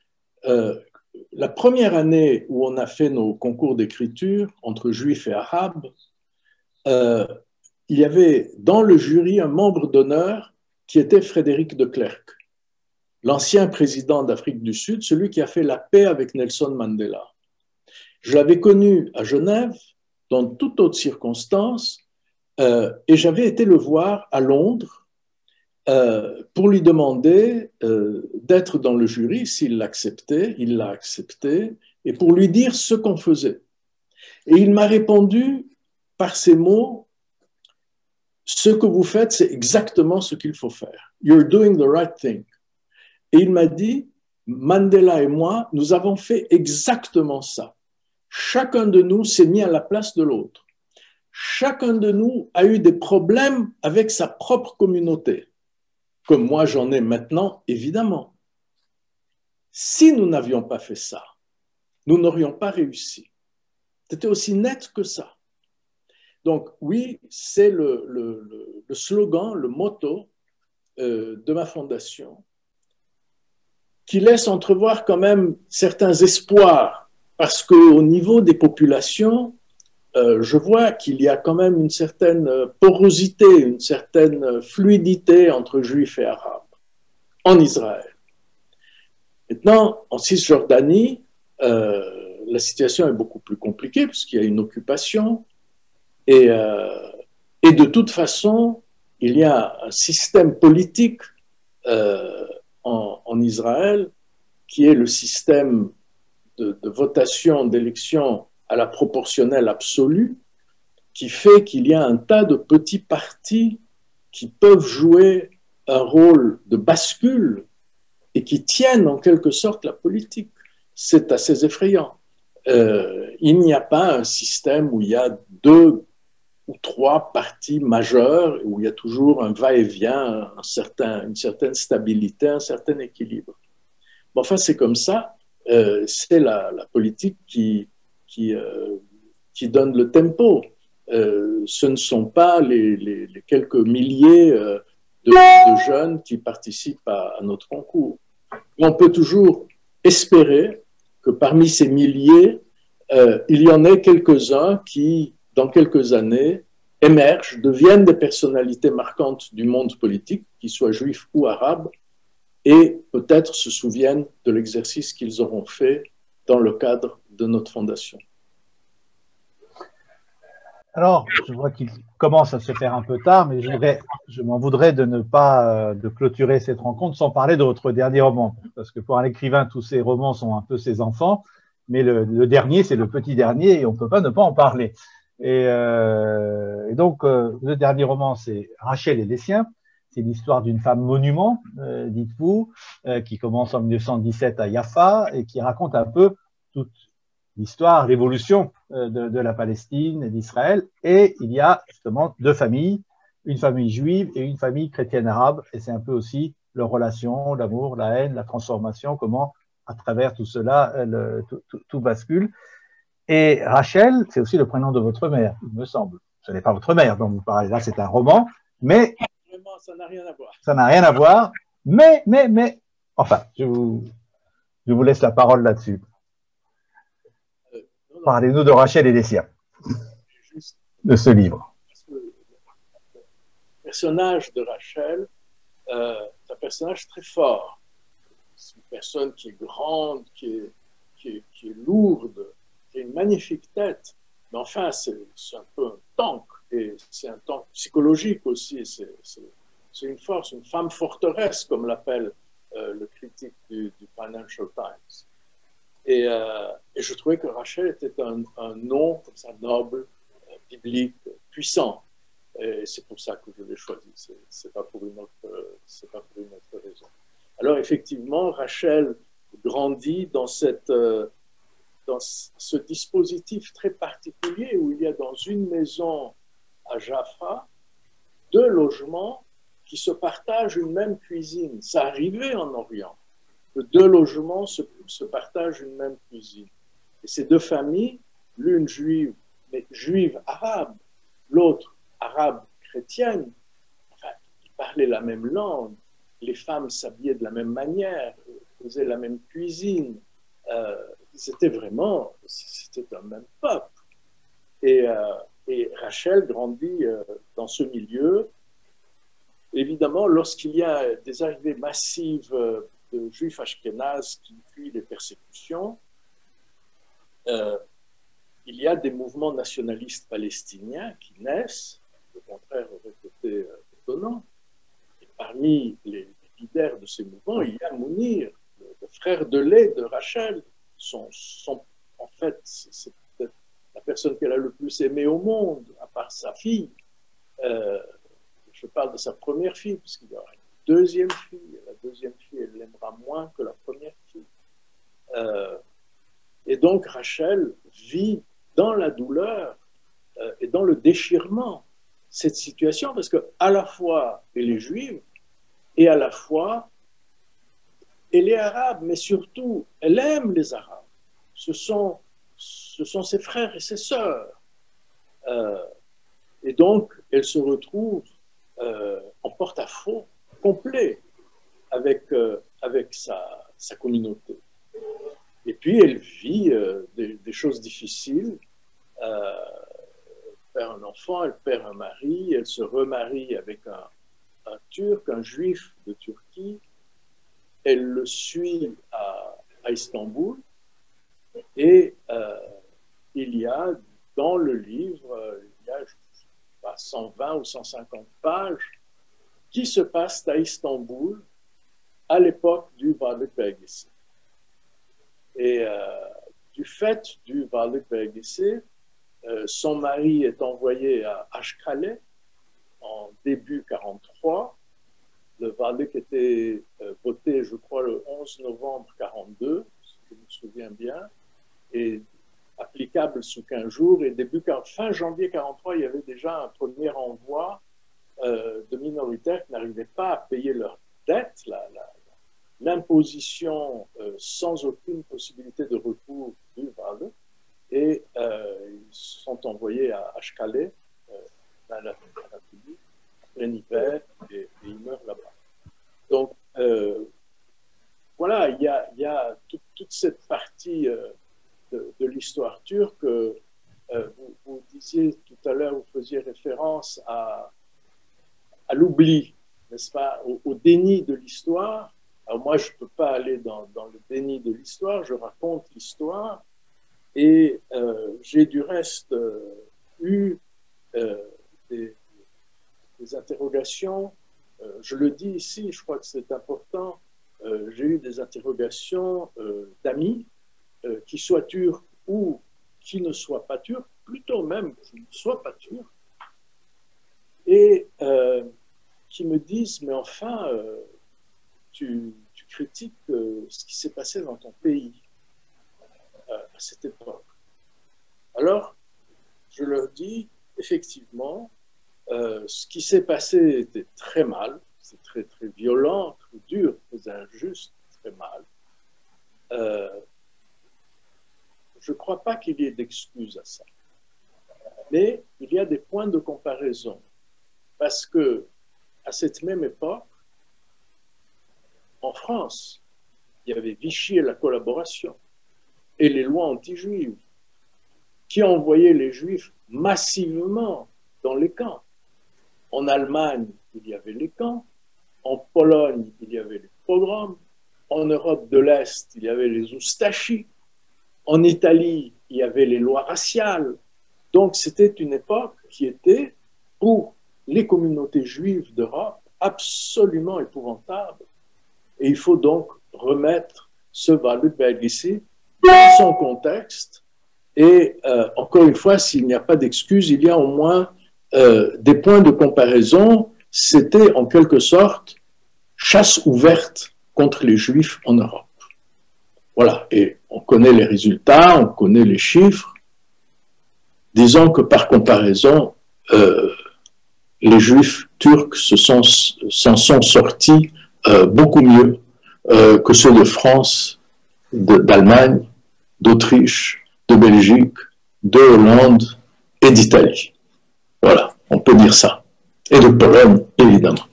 la première année où on a fait nos concours d'écriture entre juifs et arabes, il y avait dans le jury un membre d'honneur qui était Frédéric de Klerk, l'ancien président d'Afrique du Sud, celui qui a fait la paix avec Nelson Mandela. Je l'avais connu à Genève, dans toute autre circonstance, et j'avais été le voir à Londres pour lui demander d'être dans le jury, s'il l'acceptait, il l'a accepté, et pour lui dire ce qu'on faisait. Et il m'a répondu par ces mots, ce que vous faites, c'est exactement ce qu'il faut faire. You're doing the right thing. Et il m'a dit, Mandela et moi, nous avons fait exactement ça. Chacun de nous s'est mis à la place de l'autre. Chacun de nous a eu des problèmes avec sa propre communauté, comme moi j'en ai maintenant, évidemment. Si nous n'avions pas fait ça, nous n'aurions pas réussi. C'était aussi net que ça. Donc oui, c'est le slogan, le motto de ma fondation, qui laisse entrevoir quand même certains espoirs, parce qu'au niveau des populations, je vois qu'il y a quand même une certaine porosité, une certaine fluidité entre juifs et arabes en Israël. Maintenant, en Cisjordanie, la situation est beaucoup plus compliquée puisqu'il y a une occupation et de toute façon, il y a un système politique en Israël qui est le système de votation, d'élection à la proportionnelle absolue, qui fait qu'il y a un tas de petits partis qui peuvent jouer un rôle de bascule et qui tiennent en quelque sorte la politique. C'est assez effrayant. Il n'y a pas un système où il y a 2 ou 3 partis majeurs, où il y a toujours un va-et-vient, une certaine stabilité, un certain équilibre. Bon, enfin, c'est comme ça. C'est la politique qui donne le tempo. Ce ne sont pas les quelques milliers de jeunes qui participent à notre concours. On peut toujours espérer que parmi ces milliers, il y en ait quelques-uns qui, dans quelques années, émergent, deviennent des personnalités marquantes du monde politique, qu'ils soient juifs ou arabes, et peut-être se souviennent de l'exercice qu'ils auront fait dans le cadre de notre fondation. Alors, je vois qu'il commence à se faire un peu tard, mais je m'en voudrais de ne pas de clôturer cette rencontre sans parler de votre dernier roman. Parce que pour un écrivain, tous ses romans sont un peu ses enfants, mais le dernier, c'est le petit dernier et on ne peut pas ne pas en parler. Et donc, le dernier roman, c'est Rachel et les siens. C'est l'histoire d'une femme monument, dites-vous, qui commence en 1917 à Jaffa et qui raconte un peu toute l'histoire, l'évolution de la Palestine et d'Israël. Et il y a justement 2 familles, une famille juive et une famille chrétienne arabe. Et c'est un peu aussi leur relation, l'amour, la haine, la transformation, comment à travers tout cela, tout bascule. Et Rachel, c'est aussi le prénom de votre mère, il me semble. Ce n'est pas votre mère dont vous parlez, là c'est un roman, mais… Vraiment, ça n'a rien à voir. Ça n'a rien à voir, mais, enfin, je vous laisse la parole là-dessus. Parlez-nous de Rachel et des siens, de ce livre. Le personnage de Rachel est un personnage très fort. C'est une personne qui est grande, qui est lourde, qui a une magnifique tête. Mais enfin, c'est un peu un tank, et c'est un tank psychologique aussi. C'est une force, une femme forteresse, comme l'appelle le critique du Financial Times. Et je trouvais que Rachel était un nom comme ça noble, biblique, puissant. Et c'est pour ça que je l'ai choisi. C'est pas pour une autre raison. Alors effectivement, Rachel grandit dans ce dispositif très particulier où il y a dans une maison à Jaffa 2 logements qui se partagent une même cuisine. Ça arrivait en Orient. que 2 logements se partagent une même cuisine. Et ces 2 familles, l'une juive, mais juive arabe, l'autre arabe chrétienne, enfin, ils parlaient la même langue, les femmes s'habillaient de la même manière, faisaient la même cuisine. C'était un même peuple. Et Rachel grandit dans ce milieu. Évidemment, lorsqu'il y a des arrivées massives de juifs ashkénazes qui fuient les persécutions, il y a des mouvements nationalistes palestiniens qui naissent, au contraire aurait été étonnant. Et parmi les leaders de ces mouvements, il y a Mounir, le frère de lait de Rachel. En fait, c'est peut-être la personne qu'elle a le plus aimée au monde, à part sa fille. Je parle de sa première fille, puisqu'il y aura une deuxième fille. Et la deuxième fille, elle l'aimera moins que la première fille. Et donc, Rachel vit dans la douleur et dans le déchirement cette situation, parce qu'à la fois, elle est juive, et à la fois, elle est arabe, mais surtout, elle aime les Arabes. Ce sont ses frères et ses sœurs. Et donc, elle se retrouve en porte-à-faux complet avec sa communauté. Et puis, elle vit des choses difficiles. Elle perd un enfant, elle perd un mari, elle se remarie avec un Turc, un Juif de Turquie. Elle le suit à Istanbul. Et il y a dans le livre, il y a, je sais pas, 120 ou 150 pages qui se passent à Istanbul à l'époque du Varlık Belgesi. Et du fait du Varlık Belgesi, son mari est envoyé à Ashkale en début 1943. Le Varlık était voté, je crois, le 11 novembre 1942, si je me souviens bien, et applicable sous 15 jours. Et fin janvier 1943, il y avait déjà un premier envoi de minoritaires qui n'arrivaient pas à payer leurs dettes, l'imposition sans aucune possibilité de recours du Varlık. Et ils sont envoyés à Ashkale, dans la République, en plein hiver, et ils meurent là-bas. Donc, voilà, il y a toute cette partie de l'histoire turque. Vous disiez tout à l'heure, vous faisiez référence à l'oubli, n'est-ce pas, au déni de l'histoire. Alors moi, je ne peux pas aller dans le déni de l'histoire, je raconte l'histoire. Et j'ai du reste eu des interrogations, je le dis ici, je crois que c'est important, j'ai eu des interrogations d'amis, qui soient turcs ou qui ne soient pas turcs, plutôt même qui ne soient pas turcs, et qui me disent, mais enfin, tu critiques ce qui s'est passé dans ton pays à cette époque. Alors, je leur dis, effectivement, ce qui s'est passé était très mal, c'est très, très violent, très dur, très injuste, très mal. Je ne crois pas qu'il y ait d'excuses à ça. Mais il y a des points de comparaison. Parce que, à cette même époque, en France, il y avait Vichy et la collaboration, et les lois anti-juives, qui envoyaient les juifs massivement dans les camps. En Allemagne, il y avait les camps. En Pologne, il y avait les pogroms. En Europe de l'Est, il y avait les oustachis. En Italie, il y avait les lois raciales. Donc, c'était une époque qui était, pour les communautés juives d'Europe, absolument épouvantable. Et il faut donc remettre ce Varlık Belgesi dans son contexte. Et encore une fois, s'il n'y a pas d'excuse, il y a au moins des points de comparaison. C'était en quelque sorte chasse ouverte contre les Juifs en Europe. Voilà, et on connaît les résultats, on connaît les chiffres. Disons que par comparaison, les Juifs turcs s'en sont sortis beaucoup mieux que ceux de France, d'Allemagne, d'Autriche, de Belgique, de Hollande et d'Italie. Voilà, on peut dire ça. Et de Pologne, évidemment.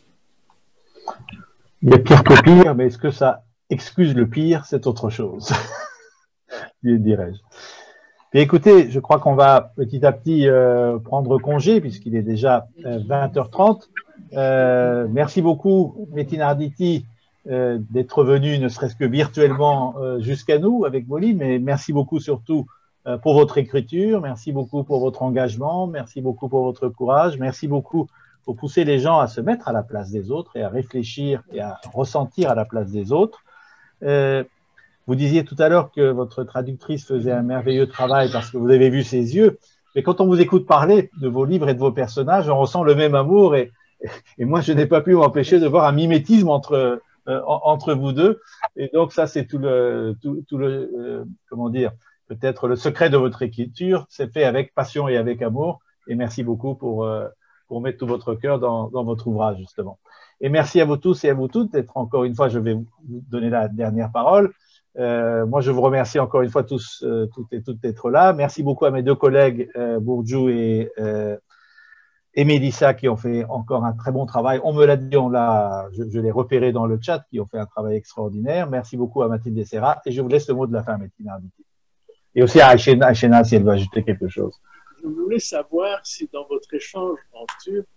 Il y a pire que pire, mais est-ce que ça excuse le pire? C'est autre chose, dirais-je. Et écoutez, je crois qu'on va petit à petit prendre congé, puisqu'il est déjà 20h30. Merci beaucoup, Metin Arditi, d'être venu, ne serait-ce que virtuellement, jusqu'à nous avec vos livres, mais merci beaucoup surtout pour votre écriture, merci beaucoup pour votre engagement, merci beaucoup pour votre courage, merci beaucoup pour pousser les gens à se mettre à la place des autres et à réfléchir et à ressentir à la place des autres. Vous disiez tout à l'heure que votre traductrice faisait un merveilleux travail parce que vous avez vu ses yeux, mais quand on vous écoute parler de vos livres et de vos personnages, on ressent le même amour et moi, je n'ai pas pu m'empêcher de voir un mimétisme entre vous deux. Et donc, ça, c'est tout le comment dire, peut-être le secret de votre écriture. C'est fait avec passion et avec amour. Et merci beaucoup pour mettre tout votre cœur dans votre ouvrage, justement. Et merci à vous tous et à vous toutes d'être encore une fois, je vais vous donner la dernière parole. Moi, je vous remercie encore une fois tous, toutes et toutes d'être là. Merci beaucoup à mes deux collègues, Bourdieu et Mélissa, qui ont fait encore un très bon travail. On me l'a dit, je l'ai repéré dans le chat, qui ont fait un travail extraordinaire. Merci beaucoup à Mathilde Serra. Et je vous laisse le mot de la fin, Metin Arditi. Et aussi à Ayşena, si elle veut ajouter quelque chose. Je voulais savoir si dans votre échange en turc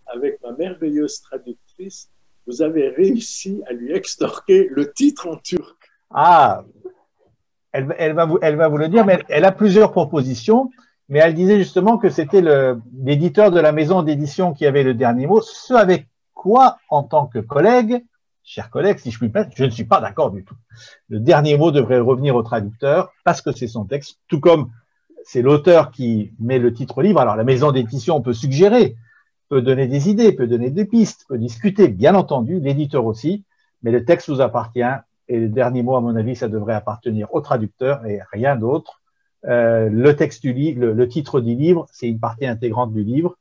avec ma merveilleuse traductrice, vous avez réussi à lui extorquer le titre en turc. Ah, elle va vous le dire, mais elle a plusieurs propositions. Mais elle disait justement que c'était l'éditeur de la maison d'édition qui avait le dernier mot, ce avec quoi, en tant que collègue, cher collègue, si je puis me permettre, je ne suis pas d'accord du tout. Le dernier mot devrait revenir au traducteur parce que c'est son texte, tout comme c'est l'auteur qui met le titre au livre. Alors la maison d'édition peut suggérer, peut donner des idées, peut donner des pistes, peut discuter, bien entendu, l'éditeur aussi, mais le texte vous appartient et le dernier mot, à mon avis, ça devrait appartenir au traducteur et rien d'autre. Le texte du livre, le titre du livre, c'est une partie intégrante du livre.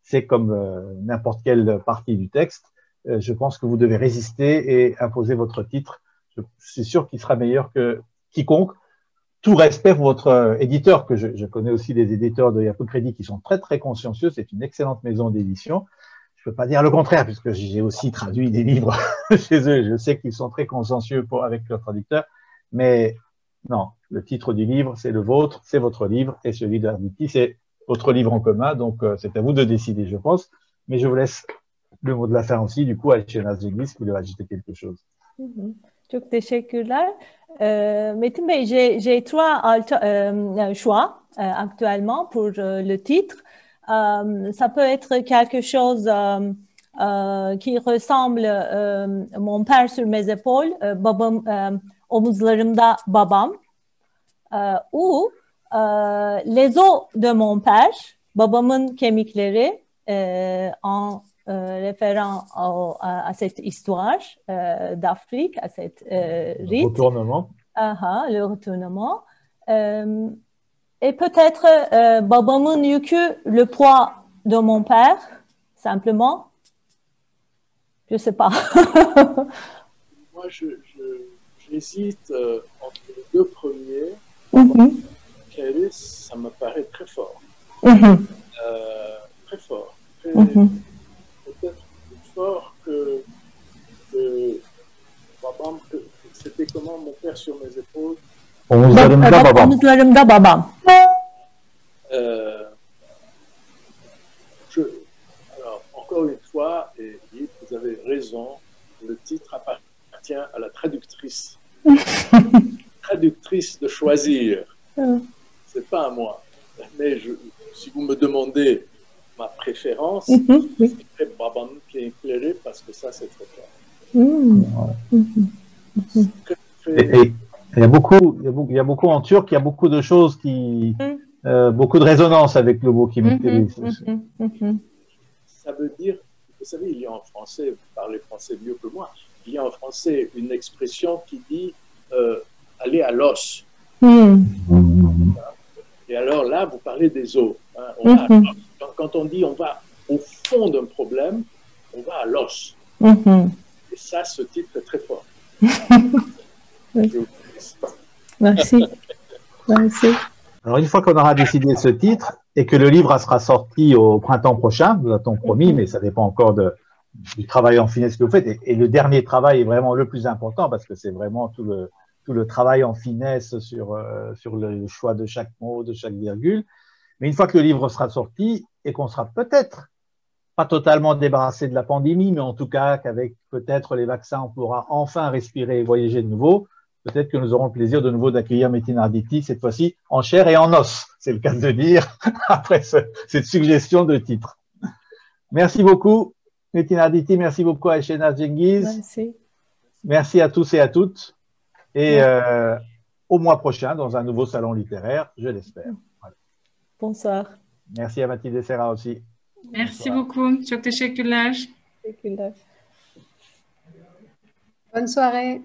C'est comme n'importe quelle partie du texte. Je pense que vous devez résister et imposer votre titre. Je suis sûr qu'il sera meilleur que quiconque. Tout respect pour votre éditeur, que je connais aussi des éditeurs de Yacoub Crédit qui sont très très consciencieux. C'est une excellente maison d'édition. Je peux pas dire le contraire puisque j'ai aussi traduit des livres chez eux. Je sais qu'ils sont très consciencieux avec leurs traducteurs, mais non, le titre du livre, c'est le vôtre, c'est votre livre, et celui d'Arditi, c'est votre livre en commun, donc c'est à vous de décider, je pense. Mais je vous laisse le mot de la fin aussi, du coup, à Ayşena Cengiz qui veut ajouter quelque chose. Çok teşekkürler. Metin Bey, j'ai trois choix actuellement pour le titre. Ça peut être quelque chose qui ressemble Mon père sur mes épaules, babam, omuzlarımda babam, ou Les os de mon père, babamın kemikleri, en référant à cette histoire d'Afrique, à cette rite. Retournement. Le retournement. Et peut-être babamın yükü, le poids de mon père, simplement. Je ne sais pas. Moi, j'hésite entre les deux premiers. Kéris, ça me paraît très fort. Très fort. Peut-être plus fort que babam. C'était comment, mon père sur mes épaules? Omuzlarımda babam. Omuzlarımda babam. Alors, encore une fois, et vous avez raison, le titre appartient à la traductrice. Traductrice de choisir. C'est pas à moi. Mais si vous me demandez ma préférence, c'est babam qui est éclairé parce que ça, c'est très fort. Et il y a beaucoup en turc, il y a beaucoup de choses qui, beaucoup de résonance avec le mot qui m'intéresse. Ça veut dire, vous savez, il y a en français, vous parlez français mieux que moi, il y a en français une expression qui dit aller à l'os. Et alors là, vous parlez des os. Hein, quand on dit on va au fond d'un problème, on va à l'os. Et ça, ce titre est très fort. Merci. Merci. Alors, une fois qu'on aura décidé ce titre et que le livre sera sorti au printemps prochain, nous a-t-on promis, mais ça dépend encore du travail en finesse que vous faites. Et le dernier travail est vraiment le plus important parce que c'est vraiment tout le travail en finesse sur le choix de chaque mot, de chaque virgule. Mais une fois que le livre sera sorti et qu'on sera peut-être pas totalement débarrassé de la pandémie, mais en tout cas qu'avec peut-être les vaccins, on pourra enfin respirer et voyager de nouveau, peut-être que nous aurons le plaisir de nouveau d'accueillir Metin Arditi, cette fois-ci en chair et en os, c'est le cas de dire, après cette suggestion de titre. Merci beaucoup, Metin Arditi, merci beaucoup à Shehnaz Cengiz. Merci. Merci à tous et à toutes. Et au mois prochain, dans un nouveau salon littéraire, je l'espère. Voilà. Bonsoir. Merci à Mathilde Serra aussi. Merci beaucoup. Çok teşekkürler. Teşekkürler. Bonne soirée.